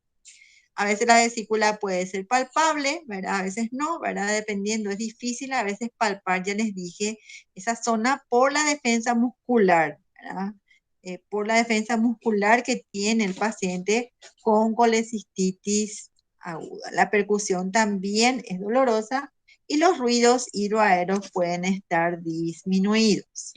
A veces la vesícula puede ser palpable, ¿verdad? A veces no, ¿verdad? Dependiendo, es difícil a veces palpar, ya les dije, esa zona por la defensa muscular, ¿verdad? Por la defensa muscular que tiene el paciente con colecistitis aguda. La percusión también es dolorosa y los ruidos hidroaéreos pueden estar disminuidos.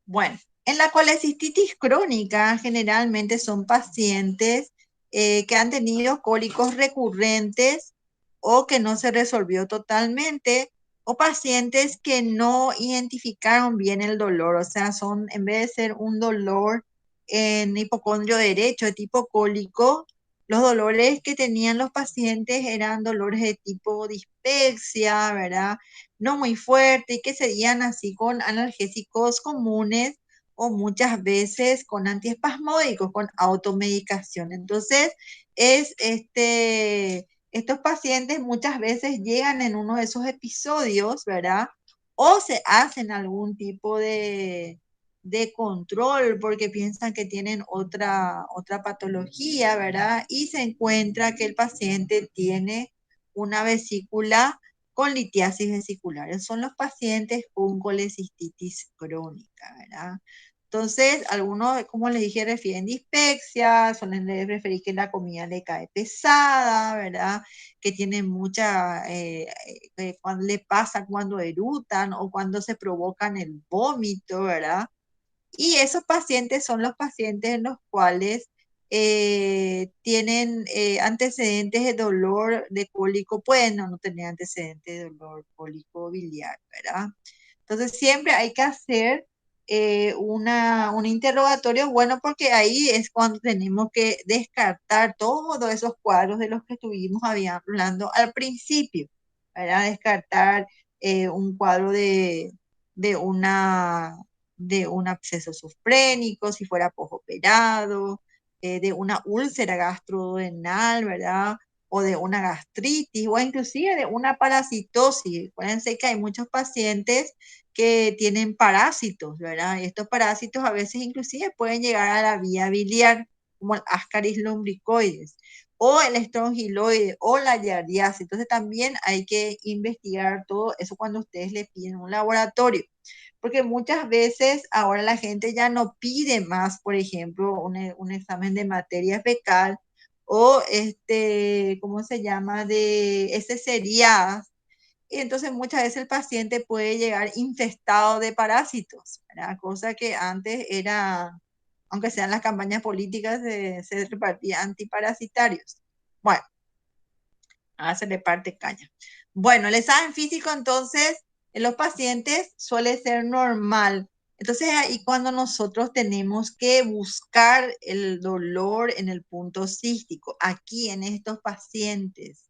Bueno, en la colecistitis crónica generalmente son pacientes que han tenido cólicos recurrentes o que no se resolvió totalmente, o pacientes que no identificaron bien el dolor, o sea, en vez de ser un dolor en hipocondrio derecho de tipo cólico, los dolores que tenían los pacientes eran dolores de tipo dispepsia, ¿verdad? No muy fuerte y que seguían así con analgésicos comunes o muchas veces con antiespasmódicos, con automedicación. Entonces, estos pacientes muchas veces llegan en uno de esos episodios, ¿verdad? O se hacen algún tipo de control porque piensan que tienen otra patología, ¿verdad? Y se encuentra que el paciente tiene una vesícula con litiasis vesicular. Son los pacientes con colecistitis crónica, ¿verdad? Entonces, algunos, como les dije, refieren dispepsia, suelen referir que la comida le cae pesada, ¿verdad? Que tienen cuando le pasa cuando erutan o cuando se provocan el vómito, ¿verdad? Y esos pacientes son los pacientes en los cuales tienen antecedentes de dolor de cólico, pueden o no tener antecedentes de dolor cólico biliar, ¿verdad? Entonces siempre hay que hacer un interrogatorio bueno porque ahí es cuando tenemos que descartar todos esos cuadros de los que estuvimos hablando al principio, ¿verdad? Descartar un cuadro de una de un absceso sufrénico, si fuera postoperado, de una úlcera gastrodenal, ¿verdad? O de una gastritis, o inclusive de una parasitosis. Acuérdense que hay muchos pacientes que tienen parásitos, ¿verdad? Y estos parásitos a veces inclusive pueden llegar a la vía biliar, como el Ascaris lumbricoides, o el estrongiloide, o la yardiasis. Entonces también hay que investigar todo eso cuando ustedes le piden un laboratorio porque muchas veces ahora la gente ya no pide más, por ejemplo, un examen de materia fecal o ¿cómo se llama? De ese sería. Y entonces muchas veces el paciente puede llegar infestado de parásitos, ¿verdad? Cosa que antes era, aunque sean las campañas políticas, se repartía antiparasitarios. Bueno, ahora se le parte caña. Bueno, el examen físico entonces en los pacientes suele ser normal. Entonces ahí cuando nosotros tenemos que buscar el dolor en el punto cístico, aquí en estos pacientes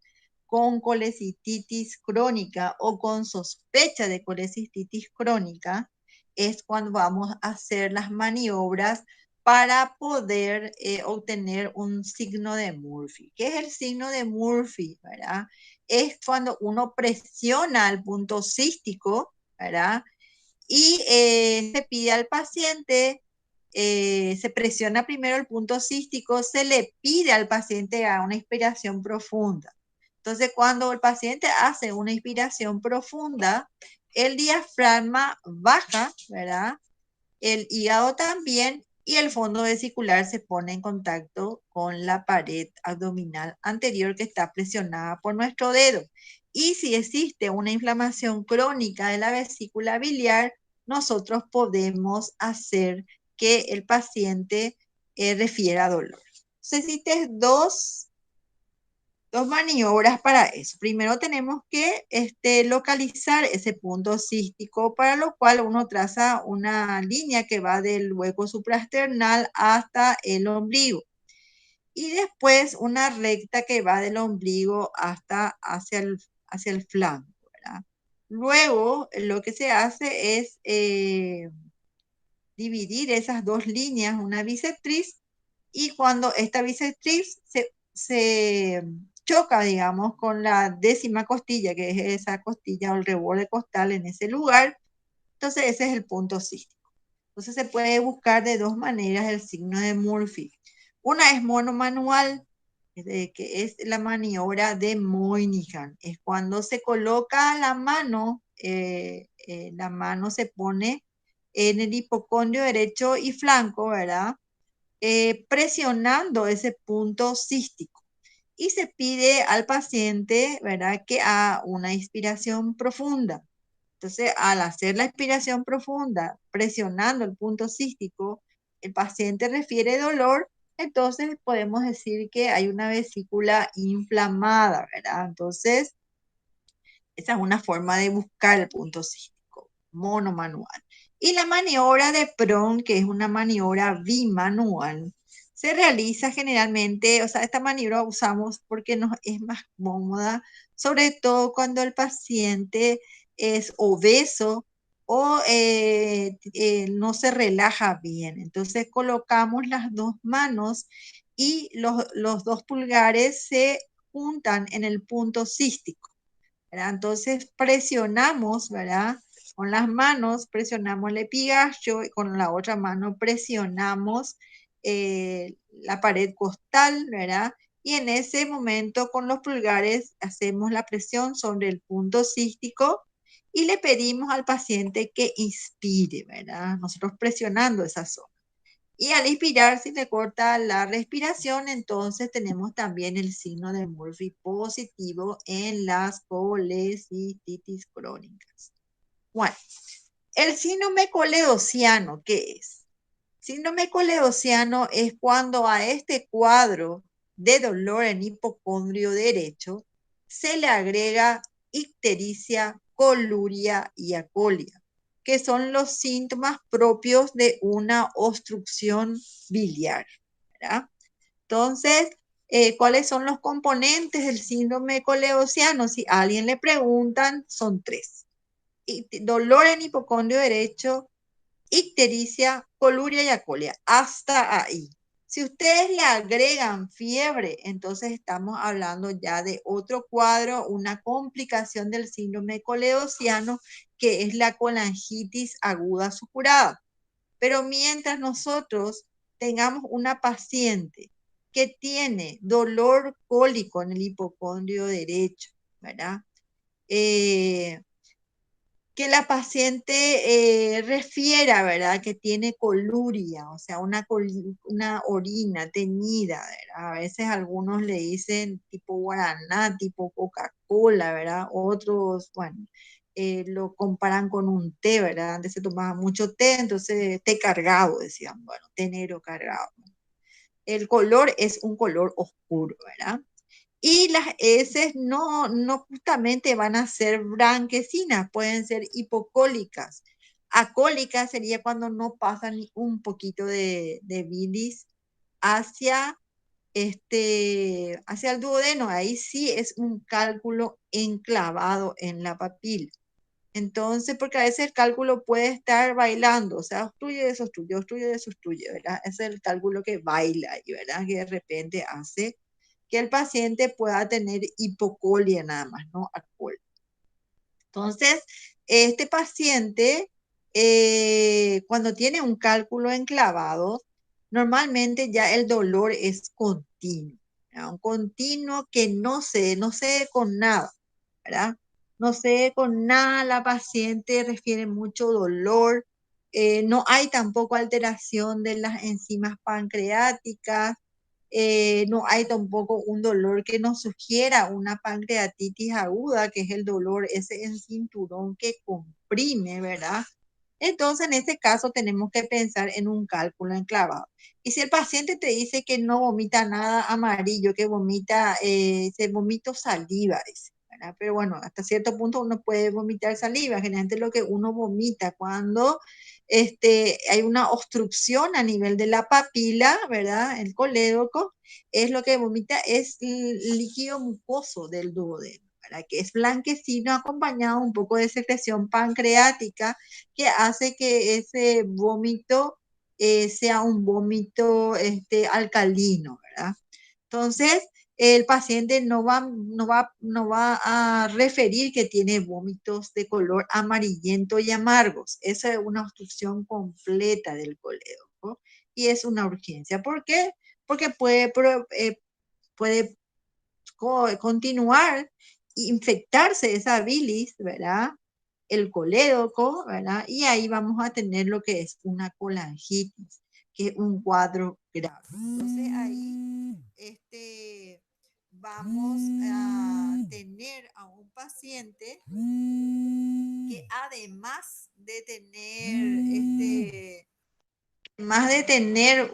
con colecistitis crónica o con sospecha de colecistitis crónica, es cuando vamos a hacer las maniobras para poder obtener un signo de Murphy. ¿Qué es el signo de Murphy? ¿Verdad? Es cuando uno presiona el punto cístico, ¿verdad? Y se pide al paciente, se presiona primero el punto cístico, se le pide al paciente a una inspiración profunda. Entonces, cuando el paciente hace una inspiración profunda, el diafragma baja, ¿verdad? El hígado también y el fondo vesicular se pone en contacto con la pared abdominal anterior que está presionada por nuestro dedo. Y si existe una inflamación crónica de la vesícula biliar, nosotros podemos hacer que el paciente refiera dolor. Entonces, existen dos maniobras para eso. Primero tenemos que localizar ese punto cístico, para lo cual uno traza una línea que va del hueco suprasternal hasta el ombligo. Y después una recta que va del ombligo hasta hacia el flanco, ¿verdad? Luego lo que se hace es dividir esas dos líneas, una bisectriz, y cuando esta bisectriz se choca, digamos, con la décima costilla, que es esa costilla o el reborde costal en ese lugar, entonces ese es el punto cístico. Entonces se puede buscar de dos maneras el signo de Murphy. Una es monomanual, que es la maniobra de Moynihan. Es cuando se coloca la mano se pone en el hipocondrio derecho y flanco, ¿verdad? Presionando ese punto cístico. Y se pide al paciente, ¿verdad?, que haga una inspiración profunda. Entonces, al hacer la inspiración profunda, presionando el punto cístico, el paciente refiere dolor, entonces podemos decir que hay una vesícula inflamada, ¿verdad? Entonces, esa es una forma de buscar el punto cístico, monomanual. Y la maniobra de Prone, que es una maniobra bimanual, se realiza generalmente, o sea, esta maniobra usamos porque nos es más cómoda, sobre todo cuando el paciente es obeso o no se relaja bien. Entonces colocamos las dos manos y los dos pulgares se juntan en el punto cístico, ¿verdad? Entonces presionamos, ¿verdad? Con las manos presionamos el epigastrio y con la otra mano presionamos la pared costal, ¿verdad? Y en ese momento con los pulgares hacemos la presión sobre el punto cístico y le pedimos al paciente que inspire, ¿verdad? Nosotros presionando esa zona. Y al inspirar, si le corta la respiración, entonces tenemos también el signo de Murphy positivo en las colecistitis crónicas. Bueno, el síndrome coledociano, ¿qué es? Síndrome coledociano es cuando a este cuadro de dolor en hipocondrio derecho se le agrega ictericia, coluria y acolia, que son los síntomas propios de una obstrucción biliar, ¿verdad? Entonces, ¿cuáles son los componentes del síndrome coleociano? Si a alguien le preguntan, son tres. Dolor en hipocondrio derecho, ictericia, coluria y acolia. Hasta ahí. Si ustedes le agregan fiebre, entonces estamos hablando ya de otro cuadro, una complicación del síndrome coleociano, que es la colangitis aguda supurada. Pero mientras nosotros tengamos una paciente que tiene dolor cólico en el hipocondrio derecho, ¿verdad? Que la paciente refiera, ¿verdad?, que tiene coluria, o sea, una orina teñida, ¿verdad? A veces algunos le dicen tipo guaraná, tipo Coca-Cola, ¿verdad? Otros, bueno, lo comparan con un té, ¿verdad? Antes se tomaba mucho té, entonces té cargado, decían, bueno, té negro cargado. El color es un color oscuro, ¿verdad? Y las heces no justamente van a ser blanquecinas, pueden ser hipocólicas. Acólicas sería cuando no pasa ni un poquito de bilis hacia hacia el duodeno, ahí sí es un cálculo enclavado en la papila. Entonces, porque a veces el cálculo puede estar bailando, o sea, obstruye, desobstruye, obstruye, desobstruye, ¿verdad? Ese es el cálculo que baila ahí, ¿verdad? Que de repente hace que el paciente pueda tener hipocolia nada más, no alcohol. Entonces, este paciente, cuando tiene un cálculo enclavado, normalmente ya el dolor es continuo, ¿verdad? Un continuo que no cede con nada, ¿verdad? No cede con nada, la paciente refiere mucho dolor, no hay tampoco alteración de las enzimas pancreáticas, no hay tampoco un dolor que nos sugiera una pancreatitis aguda, que es el dolor ese en cinturón que comprime, ¿verdad? Entonces, en este caso tenemos que pensar en un cálculo enclavado. Y si el paciente te dice que no vomita nada amarillo, que vomita, se vomita saliva, dice, ¿verdad? Pero bueno, hasta cierto punto uno puede vomitar saliva. Generalmente lo que uno vomita cuando hay una obstrucción a nivel de la papila, ¿verdad? El colédoco, es lo que vomita, es el líquido mucoso del duodeno, ¿verdad? Que es blanquecino acompañado un poco de secreción pancreática que hace que ese vómito sea un vómito alcalino, ¿verdad? Entonces, el paciente no va a referir que tiene vómitos de color amarillento y amargos. Esa es una obstrucción completa del colédoco y es una urgencia. ¿Por qué? Porque puede continuar infectarse esa bilis, ¿verdad? El colédoco, ¿verdad? Y ahí vamos a tener lo que es una colangitis, que es un cuadro grave. Entonces ahí vamos a tener a un paciente que además de tener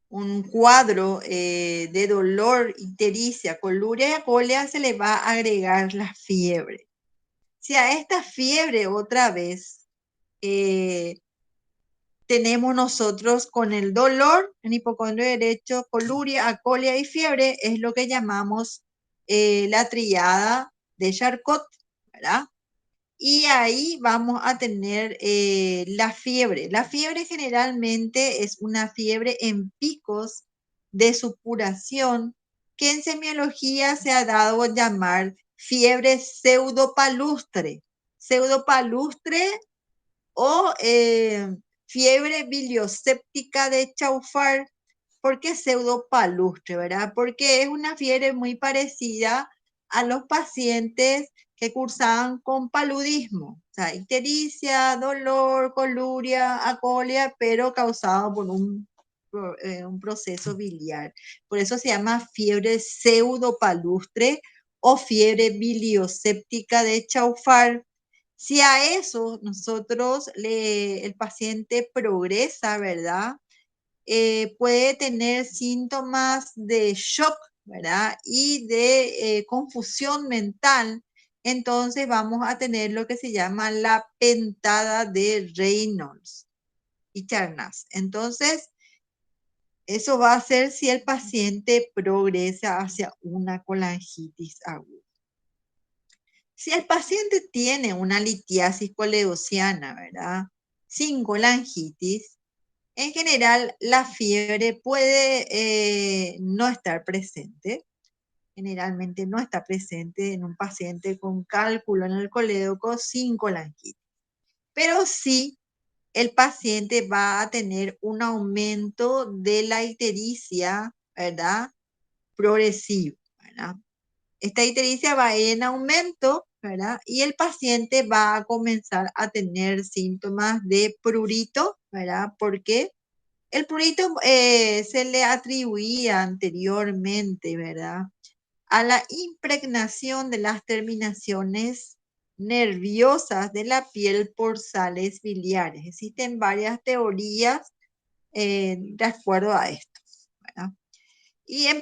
un cuadro de dolor, ictericia, coluria y acolia, se le va a agregar la fiebre. Si a esta fiebre otra vez tenemos nosotros con el dolor en hipocondrio derecho, coluria, acolia y fiebre, es lo que llamamos la triada de Charcot, ¿verdad? Y ahí vamos a tener la fiebre. La fiebre generalmente es una fiebre en picos de supuración que en semiología se ha dado a llamar fiebre pseudopalustre. Pseudopalustre o fiebre bilioséptica de Chaufar. ¿Por qué pseudopalustre, verdad? Porque es una fiebre muy parecida a los pacientes que cursaban con paludismo, o sea, ictericia, dolor, coluria, acolia, pero causado por un proceso biliar. Por eso se llama fiebre pseudopalustre o fiebre bilioséptica de Chaufar. Si a eso el paciente progresa, ¿verdad? Puede tener síntomas de shock, ¿verdad? Y de confusión mental. Entonces vamos a tener lo que se llama la pentada de Reynolds y Charnas. Entonces, eso va a ser si el paciente progresa hacia una colangitis aguda. Si el paciente tiene una litiasis coledociana, ¿verdad? Sin colangitis, en general la fiebre puede no estar presente. Generalmente no está presente en un paciente con cálculo en el colédoco sin colangitis. Pero sí, el paciente va a tener un aumento de la ictericia, ¿verdad? Progresivo, ¿verdad? Esta ictericia va a ir en aumento, ¿verdad? Y el paciente va a comenzar a tener síntomas de prurito, ¿verdad? Porque el prurito se le atribuía anteriormente, ¿verdad? A la impregnación de las terminaciones nerviosas de la piel por sales biliares. Existen varias teorías de acuerdo a esto, ¿verdad? Y en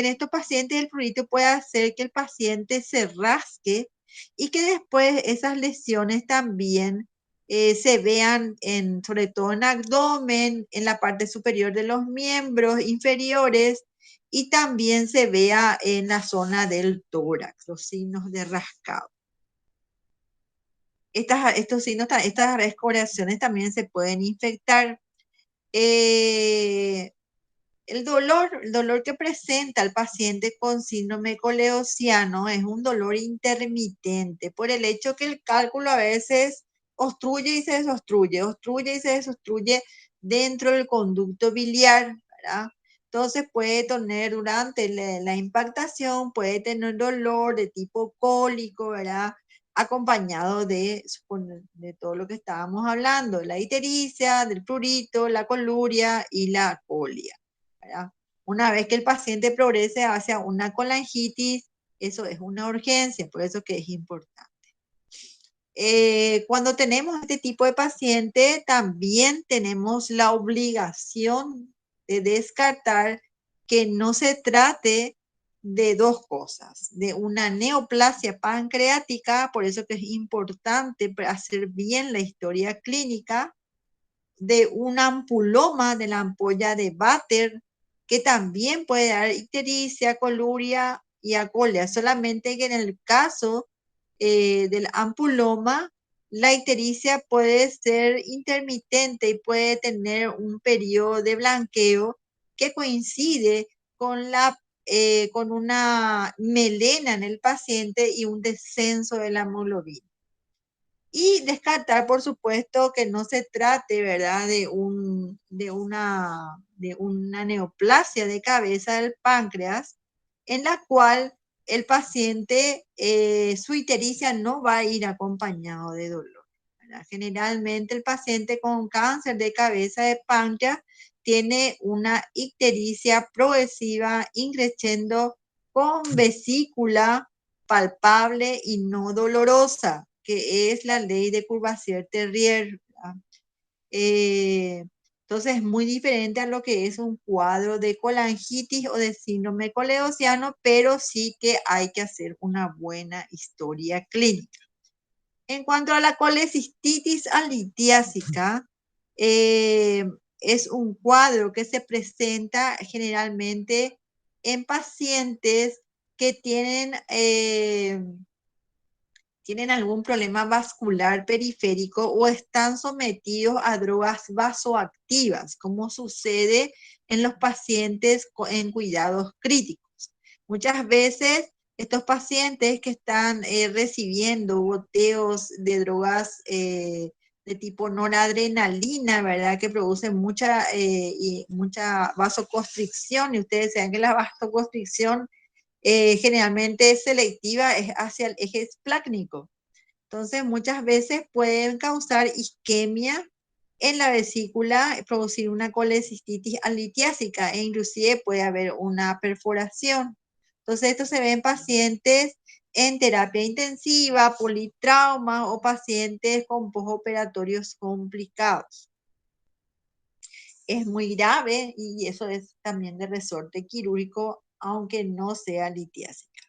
estos pacientes el prurito puede hacer que el paciente se rasque y que después esas lesiones también se vean sobre todo en abdomen, en la parte superior de los miembros inferiores y también se vea en la zona del tórax, los signos de rascado. Estos signos, estas escoriaciones también se pueden infectar. Eh, el dolor que presenta el paciente con síndrome coleociano es un dolor intermitente por el hecho que el cálculo a veces obstruye y se desobstruye dentro del conducto biliar, ¿verdad? Entonces puede tener durante la impactación, puede tener dolor de tipo cólico, ¿verdad? Acompañado de todo lo que estábamos hablando, la ictericia, del prurito, la coluria y la colia, ¿verdad? Una vez que el paciente progrese hacia una colangitis, eso es una urgencia, por eso que es importante. Cuando tenemos este tipo de paciente, también tenemos la obligación de descartar que no se trate de dos cosas, de una neoplasia pancreática, por eso que es importante hacer bien la historia clínica, de un ampuloma de la ampolla de Bater, que también puede dar ictericia, coluria y acolia, solamente que en el caso del ampuloma, la ictericia puede ser intermitente y puede tener un periodo de blanqueo que coincide con una melena en el paciente y un descenso de la hemoglobina. Y descartar, por supuesto, que no se trate, ¿verdad?, de una neoplasia de cabeza del páncreas, en la cual el paciente, su ictericia no va a ir acompañado de dolor, ¿verdad? Generalmente el paciente con cáncer de cabeza de páncreas tiene una ictericia progresiva, increciendo con vesícula palpable y no dolorosa, que es la ley de Courvoisier-Terrier. Entonces es muy diferente a lo que es un cuadro de colangitis o de síndrome coleociano, pero sí que hay que hacer una buena historia clínica. En cuanto a la colecistitis alitiásica, es un cuadro que se presenta generalmente en pacientes que tienen algún problema vascular periférico o están sometidos a drogas vasoactivas, como sucede en los pacientes en cuidados críticos. Muchas veces estos pacientes que están recibiendo goteos de drogas de tipo noradrenalina, ¿verdad? Que producen mucha vasoconstricción, y ustedes saben que la vasoconstricción generalmente es selectiva, es hacia el eje esplácnico. Entonces, muchas veces pueden causar isquemia en la vesícula, producir una colecistitis alitiásica e inclusive puede haber una perforación. Entonces, esto se ve en pacientes en terapia intensiva, politrauma o pacientes con postoperatorios complicados. Es muy grave y eso es también de resorte quirúrgico, aunque no sea litiásica.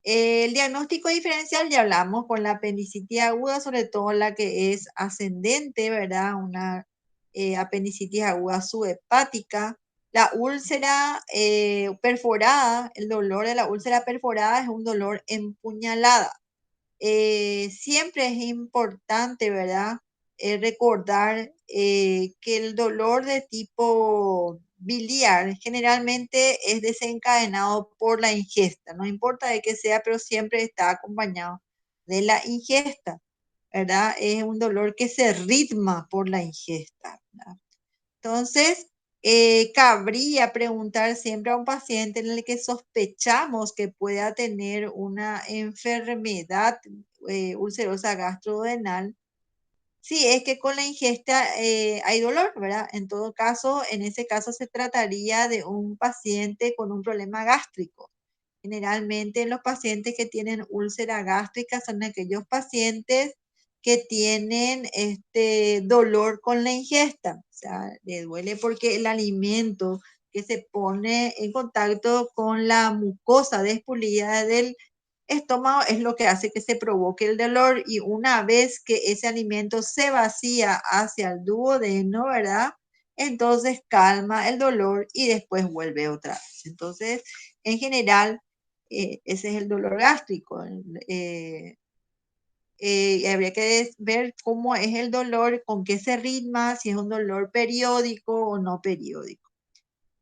El diagnóstico diferencial ya hablamos con la apendicitis aguda, sobre todo la que es ascendente, ¿verdad? Una apendicitis aguda subhepática. La úlcera perforada, el dolor de la úlcera perforada es un dolor empuñalada. Siempre es importante, ¿verdad? Recordar que el dolor de tipo biliar generalmente es desencadenado por la ingesta, no importa de qué sea, pero siempre está acompañado de la ingesta, ¿verdad? Es un dolor que se ritma por la ingesta, ¿verdad? Entonces, cabría preguntar siempre a un paciente en el que sospechamos que pueda tener una enfermedad ulcerosa gastrodenal, si es que con la ingesta hay dolor, ¿verdad? En todo caso, en ese caso se trataría de un paciente con un problema gástrico. Generalmente los pacientes que tienen úlcera gástrica son aquellos pacientes que tienen este dolor con la ingesta. O sea, le duele porque el alimento que se pone en contacto con la mucosa despulida del Estómago es lo que hace que se provoque el dolor y una vez que ese alimento se vacía hacia el duodeno, ¿verdad? Entonces calma el dolor y después vuelve otra vez. Entonces, en general, ese es el dolor gástrico. Habría que ver cómo es el dolor, con qué se ritma, si es un dolor periódico o no periódico.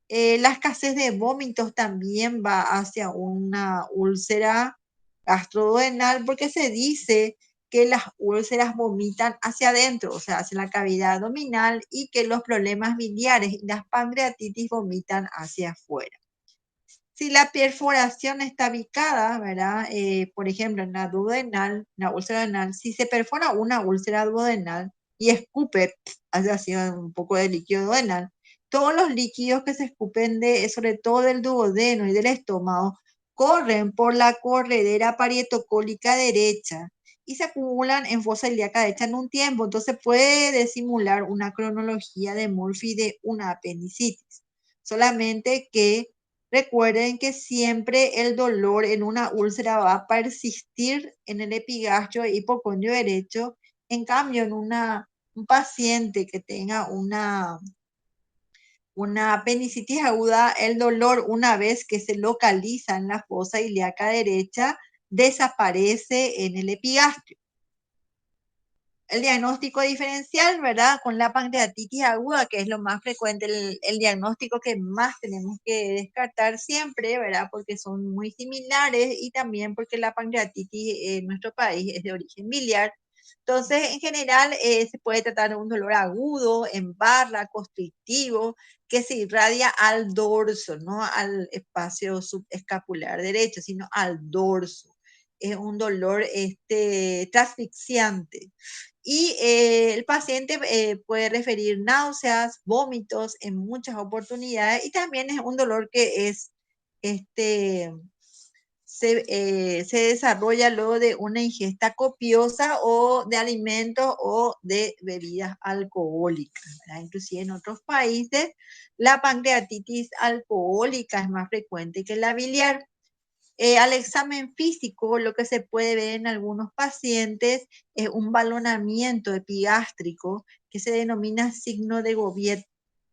La escasez de vómitos también va hacia una úlcera gastroduodenal porque se dice que las úlceras vomitan hacia adentro, o sea, hacia la cavidad abdominal y que los problemas biliares y las pancreatitis vomitan hacia afuera. Si la perforación está ubicada, ¿verdad? Por ejemplo, en la duodenal, la úlcera duodenal, si se perfora una úlcera duodenal y escupe, hace así un poco de líquido duodenal, todos los líquidos que se escupen sobre todo del duodeno y del estómago, corren por la corredera parietocólica derecha y se acumulan en fosa ilíaca derecha en un tiempo. Entonces puede simular una cronología de Murphy de una apendicitis. Solamente que recuerden que siempre el dolor en una úlcera va a persistir en el epigastrio e hipocondrio derecho. En cambio, en un paciente que tenga una apendicitis aguda, el dolor una vez que se localiza en la fosa ilíaca derecha desaparece en el epigastrio. El diagnóstico diferencial, ¿verdad? Con la pancreatitis aguda, que es lo más frecuente, el diagnóstico que más tenemos que descartar siempre, ¿verdad? Porque son muy similares y también porque la pancreatitis en nuestro país es de origen biliar. Entonces, en general, se puede tratar de un dolor agudo, en barra, constrictivo, que se irradia al dorso, no al espacio subescapular derecho, sino al dorso. Es un dolor transfixiante. Y el paciente puede referir náuseas, vómitos en muchas oportunidades y también es un dolor que este, se desarrolla luego de una ingesta copiosa o de alimentos o de bebidas alcohólicas, ¿verdad? Inclusive en otros países la pancreatitis alcohólica es más frecuente que la biliar. Al examen físico, lo que se puede ver en algunos pacientes es un balonamiento epigástrico que se denomina signo de Gauviet.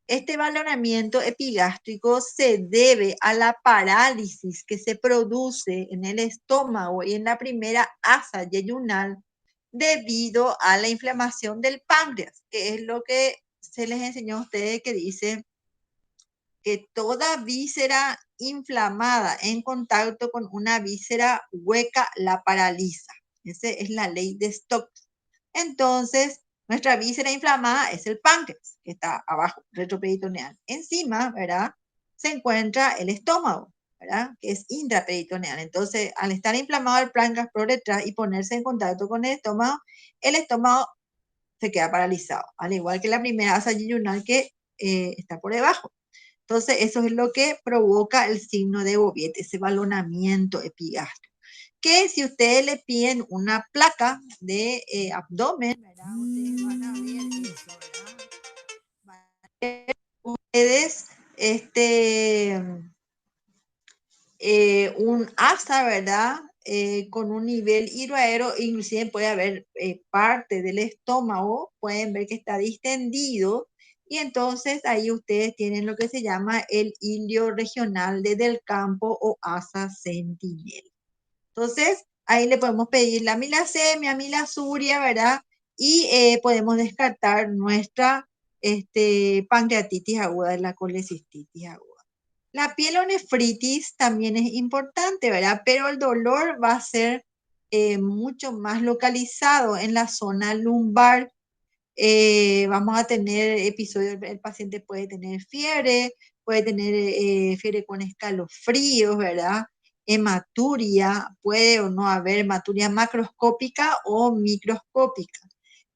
Este balonamiento epigástrico se debe a la parálisis que se produce en el estómago y en la primera asa yeyunal debido a la inflamación del páncreas, que es lo que se les enseñó a ustedes que dice que toda víscera inflamada en contacto con una víscera hueca la paraliza. Esa es la ley de Stokes. Entonces, nuestra víscera inflamada es el páncreas, que está abajo, retroperitoneal. Encima, ¿verdad? Se encuentra el estómago, ¿verdad? Que es intraperitoneal. Entonces, al estar inflamado el páncreas por detrás y ponerse en contacto con el estómago se queda paralizado, al igual que la primera asa yeyunal que está por debajo. Entonces, eso es lo que provoca el signo de Bouvier, ese balonamiento epigástrico. Que si ustedes le piden una placa de abdomen, ¿verdad? Ustedes van a ver eso, ¿verdad? Van a ver ustedes un asa, ¿verdad? Con un nivel hidroaero, inclusive puede haber parte del estómago, pueden ver que está distendido y entonces ahí ustedes tienen lo que se llama el ilio regional desde el campo o asa sentinel. Entonces, ahí le podemos pedir la amilasemia, amilasuria, ¿verdad? Y podemos descartar nuestra pancreatitis aguda, la colecistitis aguda. La pielonefritis también es importante, ¿verdad? Pero el dolor va a ser mucho más localizado en la zona lumbar. Vamos a tener episodios, el paciente puede tener fiebre, puede tener fiebre con escalofríos, ¿verdad? Hematuria, puede o no haber hematuria macroscópica o microscópica.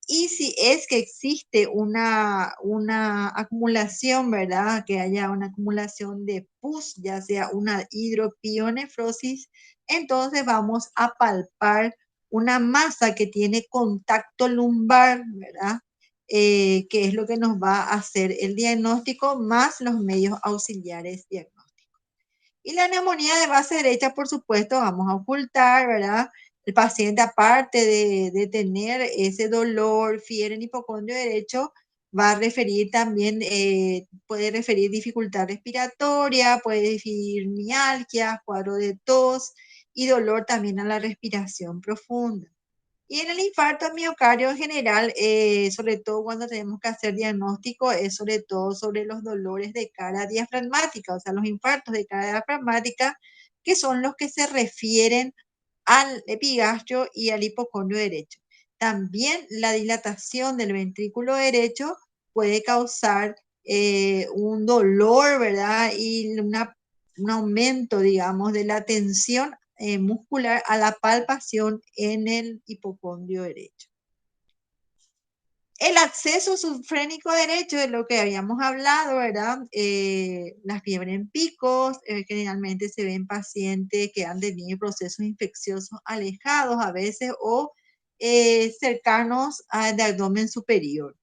Y si es que existe una acumulación, ¿verdad? Que haya una acumulación de pus, ya sea una hidropionefrosis, entonces vamos a palpar una masa que tiene contacto lumbar, ¿verdad? Que es lo que nos va a hacer el diagnóstico más los medios auxiliares diagnósticos. Y la neumonía de base derecha, por supuesto, vamos a ocultar, ¿verdad? El paciente, aparte de tener ese dolor, fiebre en hipocondrio derecho, va a referir también, puede referir dificultad respiratoria, puede referir mialgia, cuadro de tos y dolor también a la respiración profunda. Y en el infarto al miocardio en general, sobre todo cuando tenemos que hacer diagnóstico, es sobre todo sobre los dolores de cara diafragmática, o sea, los infartos de cara diafragmática, que son los que se refieren al epigastrio y al hipocondrio derecho. También la dilatación del ventrículo derecho puede causar un dolor, ¿verdad? Y un aumento, digamos, de la tensión muscular a la palpación en el hipocondrio derecho. El acceso subfrénico derecho es lo que habíamos hablado, ¿verdad? La fiebre en picos, generalmente se ven pacientes que han tenido procesos infecciosos alejados a veces o cercanos al abdomen superior.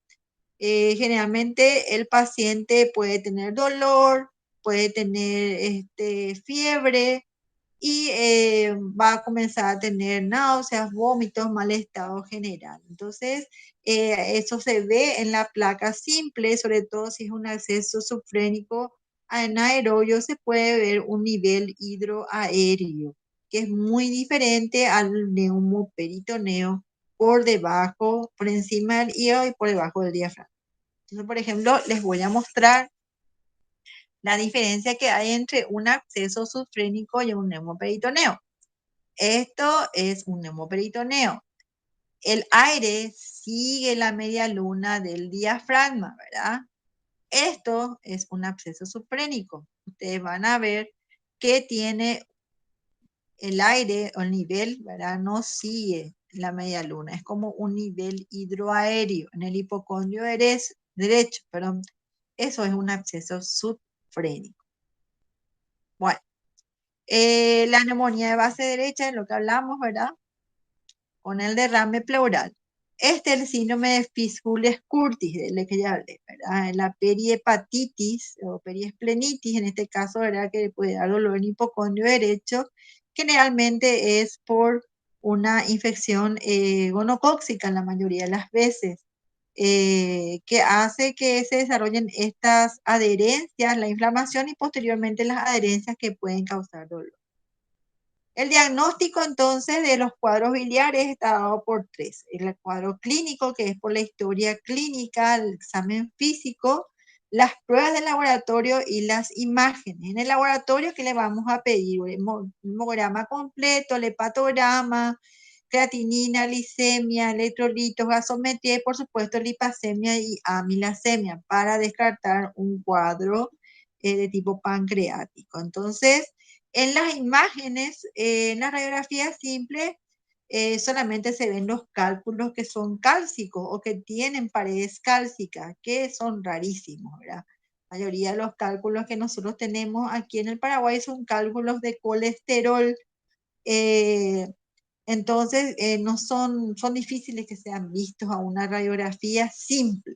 Generalmente el paciente puede tener dolor, puede tener fiebre, y va a comenzar a tener náuseas, vómitos, mal estado general. Entonces, eso se ve en la placa simple, sobre todo si es un acceso subfrénico anaerobio, se puede ver un nivel hidroaéreo, que es muy diferente al neumoperitoneo por debajo, por encima del hígado y por debajo del diafragma. Entonces, por ejemplo, les voy a mostrar la diferencia que hay entre un acceso subfrénico y un neumoperitoneo. Esto es un neumoperitoneo. El aire sigue la media luna del diafragma, ¿verdad? Esto es un absceso subfrénico. Ustedes van a ver que tiene el aire o el nivel, ¿verdad? No sigue la media luna. Es como un nivel hidroaéreo en el hipocondrio derecho, perdón. Eso es un absceso subfrénico. Bueno, la neumonía de base derecha es lo que hablamos, ¿verdad? Con el derrame pleural. Este es el síndrome de Fitzhugh-Curtis, del que ya hablé, ¿verdad? La perihepatitis o periesplenitis, en este caso, ¿verdad? Que puede dar dolor en hipocondrio derecho, generalmente es por una infección gonocócica la mayoría de las veces, que hace que se desarrollen estas adherencias, la inflamación y posteriormente las adherencias que pueden causar dolor. El diagnóstico entonces de los cuadros biliares está dado por tres. El cuadro clínico, que es por la historia clínica, el examen físico, las pruebas de laboratorio y las imágenes. En el laboratorio, ¿qué le vamos a pedir? Un hemograma completo, el hepatograma, creatinina, glicemia, electrolitos, gasometría y por supuesto lipasemia y amilasemia para descartar un cuadro de tipo pancreático. Entonces, en las imágenes, en la radiografía simple, solamente se ven los cálculos que son cálcicos o que tienen paredes cálcicas, que son rarísimos, ¿verdad? La mayoría de los cálculos que nosotros tenemos aquí en el Paraguay son cálculos de colesterol. eh, entonces, no son difíciles que sean vistos a una radiografía simple.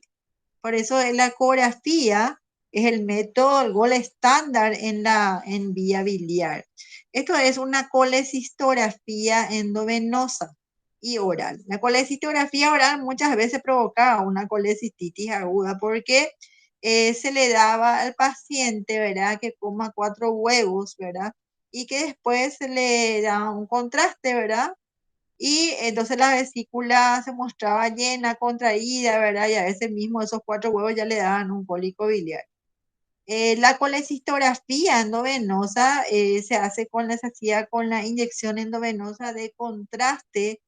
Por eso la ecografía es el método, el gol estándar en vía biliar. Esto es una colecistografía endovenosa y oral. La colecistografía oral muchas veces provoca una colecistitis aguda porque se le daba al paciente, ¿verdad? Que coma 4 huevos, ¿verdad? Y que después se le da un contraste, ¿verdad? Y entonces la vesícula se mostraba llena, contraída, ¿verdad? Y a veces mismo esos 4 huevos ya le daban un cólico biliar. La colecistografía endovenosa se hacía con la inyección endovenosa de contraste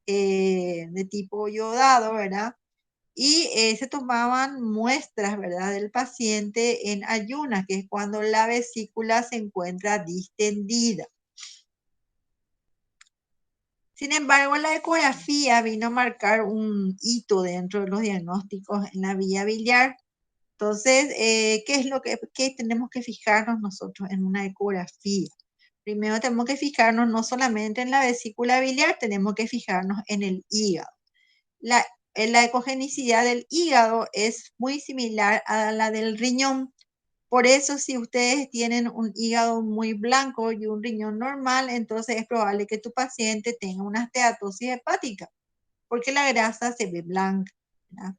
de tipo iodado, ¿verdad? Y se tomaban muestras, ¿verdad? Del paciente en ayunas, que es cuando la vesícula se encuentra distendida. Sin embargo, la ecografía vino a marcar un hito dentro de los diagnósticos en la vía biliar. Entonces, ¿qué es lo que tenemos que fijarnos nosotros en una ecografía? Primero tenemos que fijarnos no solamente en la vesícula biliar, tenemos que fijarnos en el hígado. La ecogenicidad del hígado es muy similar a la del riñón. Por eso, si ustedes tienen un hígado muy blanco y un riñón normal, entonces es probable que tu paciente tenga una esteatosis hepática, porque la grasa se ve blanca, ¿verdad?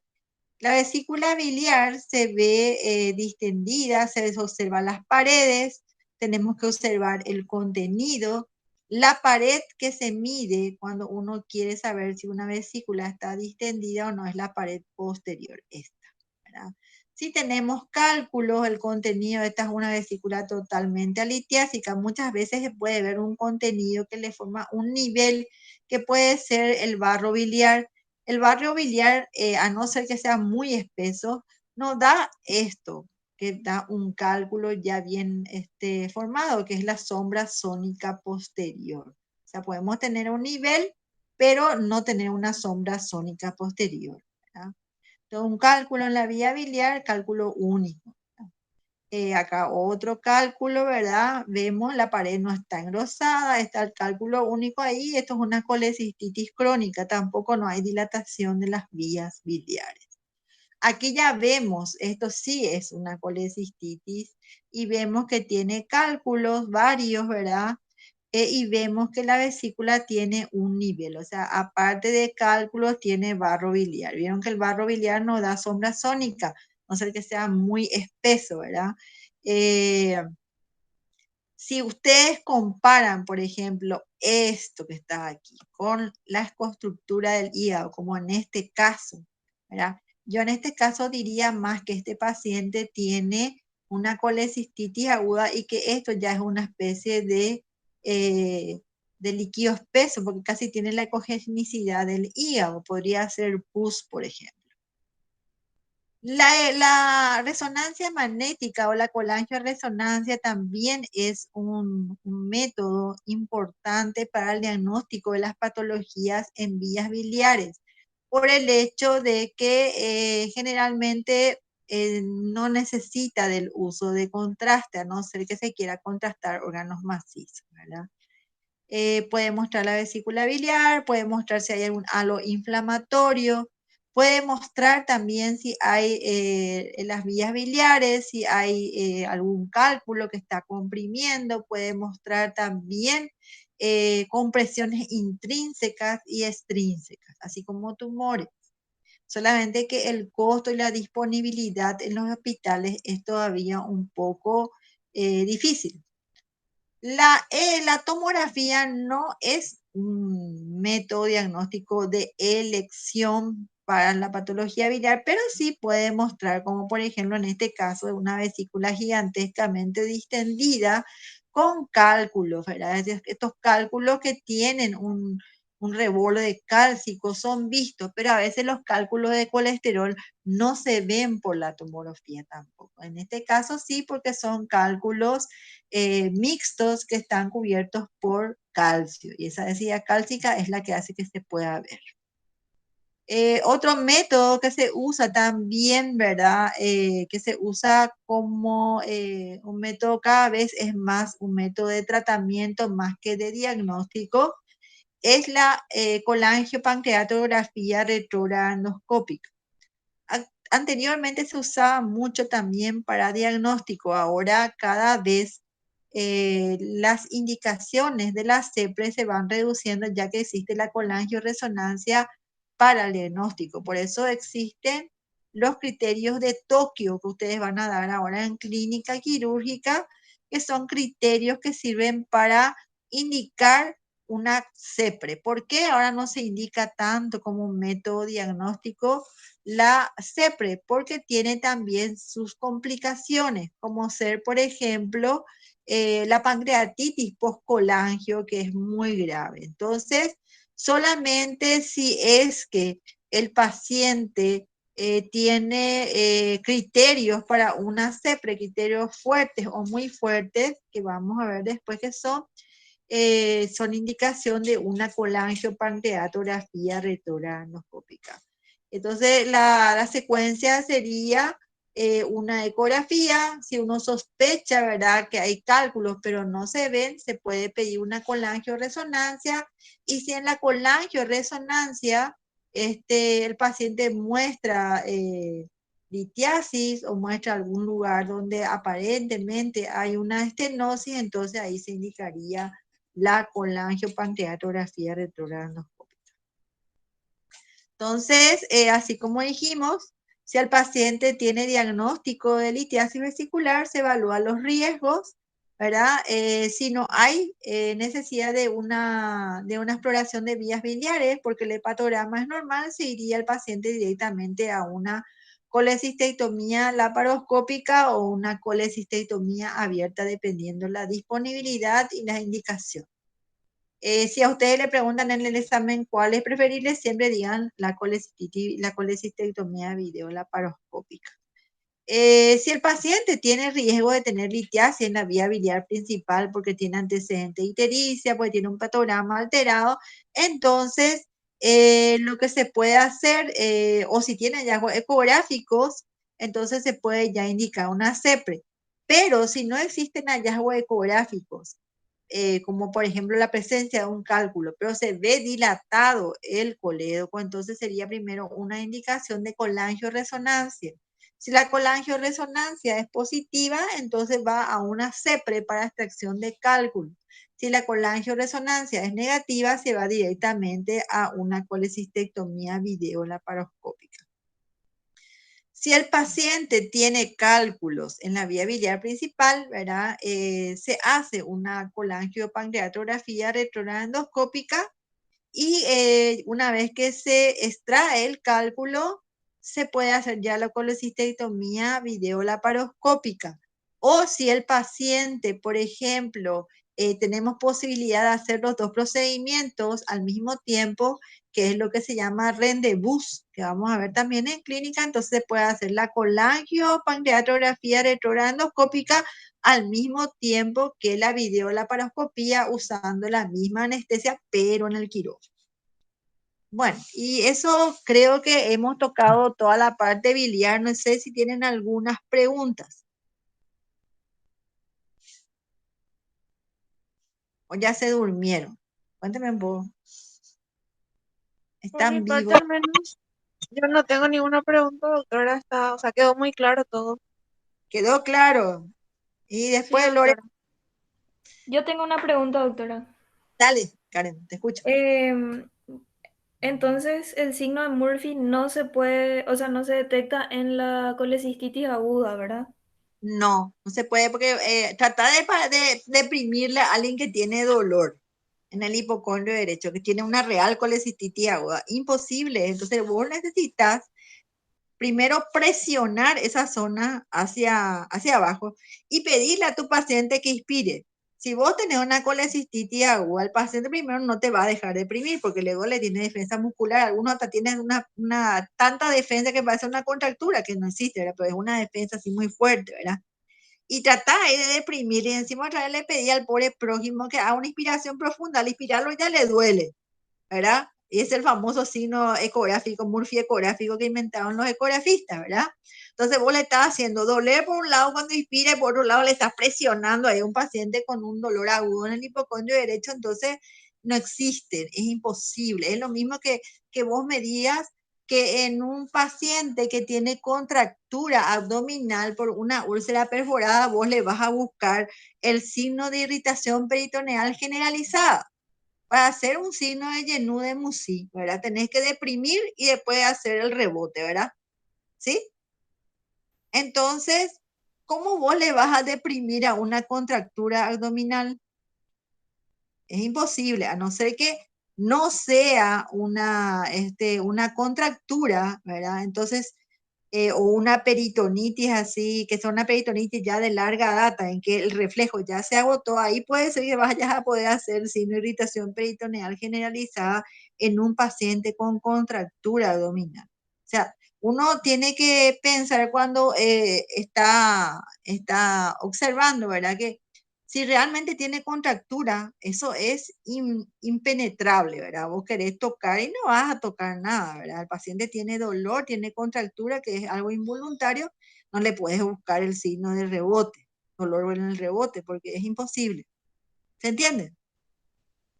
La vesícula biliar se ve distendida, se observan las paredes, tenemos que observar el contenido, la pared que se mide cuando uno quiere saber si una vesícula está distendida o no es la pared posterior, esta, ¿verdad? Si tenemos cálculos, el contenido, esta es una vesícula totalmente alitiásica, muchas veces se puede ver un contenido que le forma un nivel que puede ser el barro biliar. El barrio biliar, a no ser que sea muy espeso, no da esto, que da un cálculo ya bien formado, que es la sombra sónica posterior. O sea, podemos tener un nivel, pero no tener una sombra sónica posterior, ¿verdad? Entonces, un cálculo en la vía biliar, cálculo único. Acá otro cálculo, ¿verdad? Vemos la pared no está engrosada, está el cálculo único ahí. Esto es una colecistitis crónica, tampoco no hay dilatación de las vías biliares. Aquí ya vemos, esto sí es una colecistitis y vemos que tiene cálculos varios, ¿verdad? Y vemos que la vesícula tiene un nivel, o sea, aparte de cálculos, tiene barro biliar. Vieron que el barro biliar no da sombra sónica, a no ser que sea muy espeso, ¿verdad? Eh, si ustedes comparan, por ejemplo, esto que está aquí con la estructura del hígado, como en este caso, ¿verdad? Yo en este caso diría más que este paciente tiene una colecistitis aguda y que esto ya es una especie eh, de líquido espeso, porque casi tiene la ecogenicidad del hígado. Podría ser pus, por ejemplo. La resonancia magnética o la colangioresonancia también es un método importante para el diagnóstico de las patologías en vías biliares, por el hecho de que generalmente no necesita del uso de contraste, a no ser que se quiera contrastar órganos macizos, ¿verdad? Puede mostrar la vesícula biliar, puede mostrar si hay algún halo inflamatorio, puede mostrar también si hay en las vías biliares, si hay algún cálculo que está comprimiendo, puede mostrar también compresiones intrínsecas y extrínsecas, así como tumores. Solamente que el costo y la disponibilidad en los hospitales es todavía un poco difícil. La tomografía no es un método diagnóstico de elección para la patología biliar, pero sí puede mostrar, como por ejemplo en este caso, de una vesícula gigantescamente distendida con cálculos, ¿verdad? Estos cálculos que tienen un rebolo de cálcico son vistos, pero a veces los cálculos de colesterol no se ven por la tomografía tampoco. En este caso sí, porque son cálculos mixtos que están cubiertos por calcio. Y esa densidad cálcica es la que hace que se pueda ver. Otro método que se usa también, ¿verdad? Que se usa como un método cada vez es más un método de tratamiento más que de diagnóstico, es la colangiopancreatografía retrogranoscópica. Anteriormente se usaba mucho también para diagnóstico, ahora cada vez las indicaciones de la CEPRE se van reduciendo ya que existe la colangioresonancia para el diagnóstico. Por eso existen los criterios de Tokio que ustedes van a dar ahora en clínica quirúrgica, que son criterios que sirven para indicar una CEPRE. ¿Por qué ahora no se indica tanto como un método diagnóstico la CEPRE? Porque tiene también sus complicaciones, como ser, por ejemplo, la pancreatitis postcolangio, que es muy grave. Entonces, solamente si es que el paciente tiene criterios para una CEPRE, criterios fuertes o muy fuertes, que vamos a ver después que son indicación de una colangiopancreatografía retrogranoscópica. Entonces, la secuencia sería una ecografía. Si uno sospecha, ¿verdad?, que hay cálculos, pero no se ven, se puede pedir una colangioresonancia. Y si en la colangioresonancia el paciente muestra litiasis o muestra algún lugar donde aparentemente hay una estenosis, entonces ahí se indicaría la colangiopancreatografía retrógrada. Entonces, así como dijimos, si el paciente tiene diagnóstico de litiasis vesicular, se evalúan los riesgos, ¿verdad? Si no hay necesidad de una exploración de vías biliares, porque el hepatograma es normal, se iría el paciente directamente a una colecistectomía laparoscópica o una colecistectomía abierta, dependiendo la disponibilidad y la indicación. Si a ustedes le preguntan en el examen cuál es preferible, siempre digan la colecistectomía videolaparoscópica. Si el paciente tiene riesgo de tener litiasis en la vía biliar principal porque tiene antecedente de ictericia, porque tiene un patograma alterado, entonces lo que se puede hacer, o si tiene hallazgos ecográficos, entonces se puede ya indicar una CEPRE. Pero si no existen hallazgos ecográficos, como por ejemplo la presencia de un cálculo, pero se ve dilatado el colédoco, entonces sería primero una indicación de colangioresonancia. Si la colangioresonancia es positiva, entonces va a una CEPRE para extracción de cálculo. Si la colangioresonancia es negativa, se va directamente a una colecistectomía videolaparoscópica. Si el paciente tiene cálculos en la vía biliar principal, ¿verdad? Se hace una colangiopancreatografía retroendoscópica y una vez que se extrae el cálculo, se puede hacer ya la colecistectomía videolaparoscópica. O si el paciente, por ejemplo, tenemos posibilidad de hacer los dos procedimientos al mismo tiempo, que es lo que se llama rendezvous, que vamos a ver también en clínica, entonces se puede hacer la colangiopancreatografía retroendoscópica al mismo tiempo que la videolaparoscopía usando la misma anestesia, pero en el quirófano. Bueno, y eso creo que hemos tocado toda la parte biliar. No sé si tienen algunas preguntas. O ya se durmieron. Cuéntame un poco. Por mi ¿Están parte, vivos? al menos, yo no tengo ninguna pregunta, doctora. Está, o sea, quedó muy claro todo. ¿Quedó claro? Y Sí, después, Lore, doctora. Yo tengo una pregunta, doctora. dale, Karen, te escucho. Em, entonces, el signo de Murphy no se puede, o sea, no se detecta en la colecistitis aguda, ¿verdad? No, no se puede porque tratar de deprimirle a alguien que tiene dolor en el hipocondrio derecho, que tiene una real colecistitis aguda, imposible. Entonces vos necesitas primero presionar esa zona hacia abajo y pedirle a tu paciente que inspire. Si vos tenés una colecistitis aguda, el paciente primero no te va a dejar deprimir porque luego le tiene defensa muscular. Algunos hasta tienen una tanta defensa que parece una contractura que no existe, ¿verdad? Pero es una defensa así muy fuerte, ¿verdad? Y tratar ahí de deprimir y encima otra vez le pedí al pobre prójimo que haga una inspiración profunda. Al inspirarlo ya le duele, ¿verdad? Y es el famoso signo ecográfico, Murphy ecográfico que inventaron los ecografistas, ¿verdad? Entonces vos le estás haciendo doler por un lado cuando inspira y por otro lado le estás presionando a un paciente con un dolor agudo en el hipocondrio derecho, entonces no existe, es imposible. Es lo mismo que vos me digas que en un paciente que tiene contractura abdominal por una úlcera perforada, vos le vas a buscar el signo de irritación peritoneal generalizada. Para hacer un signo de Yenú de Musi, ¿verdad? Tenés que deprimir y después hacer el rebote, ¿verdad? ¿Sí? Entonces, ¿cómo vos le vas a deprimir a una contractura abdominal? Es imposible, a no ser que no sea una contractura, ¿verdad? Entonces, o una peritonitis así, que sea una peritonitis ya de larga data, en que el reflejo ya se agotó, ahí puede ser que vayas a poder hacer signo de irritación peritoneal generalizada en un paciente con contractura abdominal. O sea, uno tiene que pensar cuando está observando, ¿verdad? Que si realmente tiene contractura, eso es impenetrable, ¿verdad? Vos querés tocar y no vas a tocar nada, ¿verdad? El paciente tiene dolor, tiene contractura, que es algo involuntario, no le puedes buscar el signo de rebote, dolor en el rebote, porque es imposible. ¿Se entiende?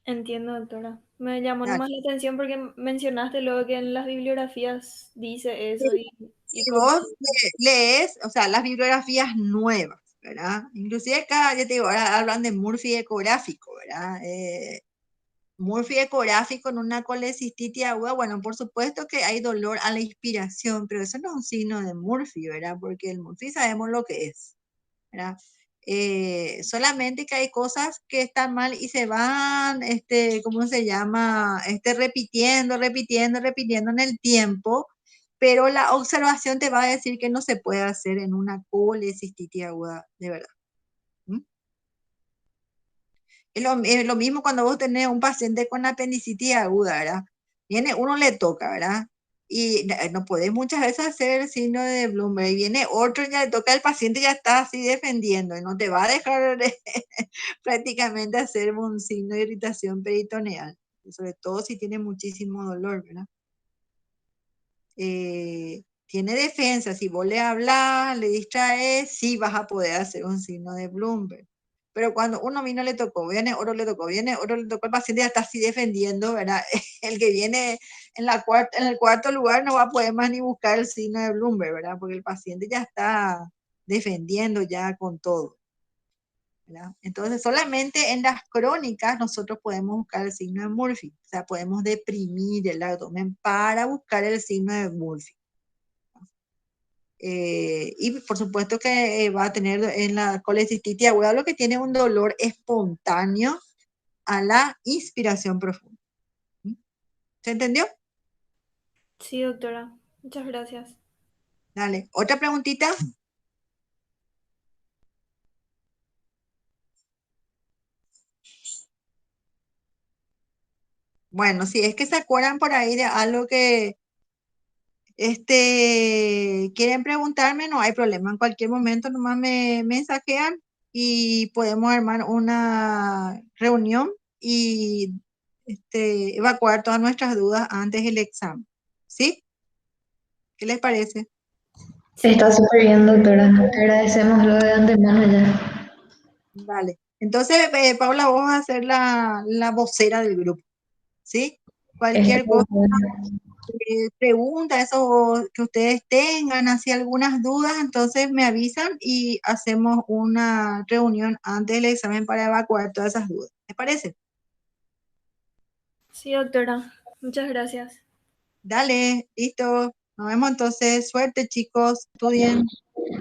Entiendo, doctora. Me llamó Dale. nomás la atención porque mencionaste luego que en las bibliografías dice eso y y Y como, vos lees, o sea, las bibliografías nuevas, ¿verdad? Inclusive acá, ya te digo, ahora hablan de Murphy ecográfico, ¿verdad? Murphy ecográfico en una colecistitis aguda, bueno, por supuesto que hay dolor a la inspiración, pero eso no es un signo de Murphy, ¿verdad? Porque el Murphy sabemos lo que es, ¿verdad? Solamente que hay cosas que están mal y se van, ¿cómo se llama? Repitiendo en el tiempo, pero la observación te va a decir que no se puede hacer en una colecistitis aguda, de verdad. ¿Mm? Es lo mismo cuando vos tenés un paciente con apendicitis aguda, ¿verdad? Viene uno le toca, ¿verdad? Y no podés muchas veces hacer el signo de Bloomberg. Y viene otro y ya le toca al paciente, ya está así defendiendo y no te va a dejar prácticamente hacer un signo de irritación peritoneal, sobre todo si tiene muchísimo dolor, ¿verdad? Tiene defensa, si vos le hablas, le distraes, sí vas a poder hacer un signo de Bloomberg. Pero cuando uno vino le tocó, viene otro le tocó, viene otro le tocó, el paciente ya está así defendiendo, ¿verdad? El que viene en el cuarto lugar no va a poder más ni buscar el signo de Bloomberg, ¿verdad? Porque el paciente ya está defendiendo ya con todo, ¿verdad? Entonces, solamente en las crónicas nosotros podemos buscar el signo de Murphy, o sea, podemos deprimir el abdomen para buscar el signo de Murphy. Y por supuesto que va a tener en la colecistitis aguda lo que tiene un dolor espontáneo a la inspiración profunda. ¿Mm? ¿Se entendió? sí, doctora, muchas gracias. Dale, otra preguntita. Bueno, si es que se acuerdan por ahí de algo que quieren preguntarme, no hay problema. En cualquier momento nomás me mensajean y podemos armar una reunión y evacuar todas nuestras dudas antes del examen. ¿Sí? ¿Qué les parece? Está súper bien, doctora. Te agradecemos lo de antemano ya. Vale. Entonces, Paula, vos vas a ser la vocera del grupo. ¿Sí? Está Cualquier cosa, bien. pregunta, eso que ustedes tengan, así algunas dudas, entonces me avisan y hacemos una reunión antes del examen para evacuar todas esas dudas. ¿Les parece? Sí, doctora, muchas gracias. Dale, listo. Nos vemos entonces. Suerte, chicos. Estudien.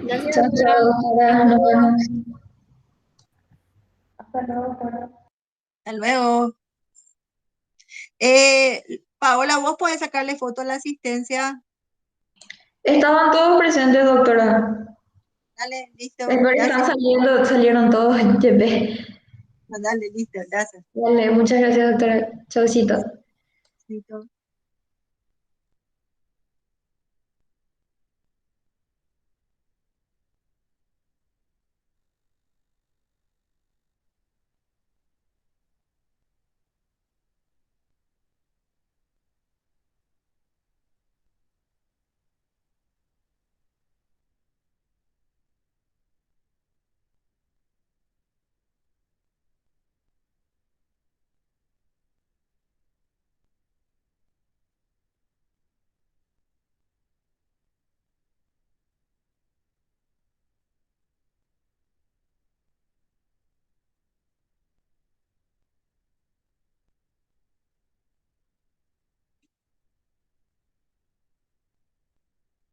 Gracias, Chao, chao, doctora. doctora. Nos vemos. Hasta luego, doctora. Hasta luego. Paola, vos podés sacarle foto a la asistencia. Estaban todos presentes, doctora. Dale, listo. Espero que están Gracias. saliendo, salieron todos. Llevé. Dale, listo. Gracias. Dale, muchas gracias, doctora. Chaucito. Listo.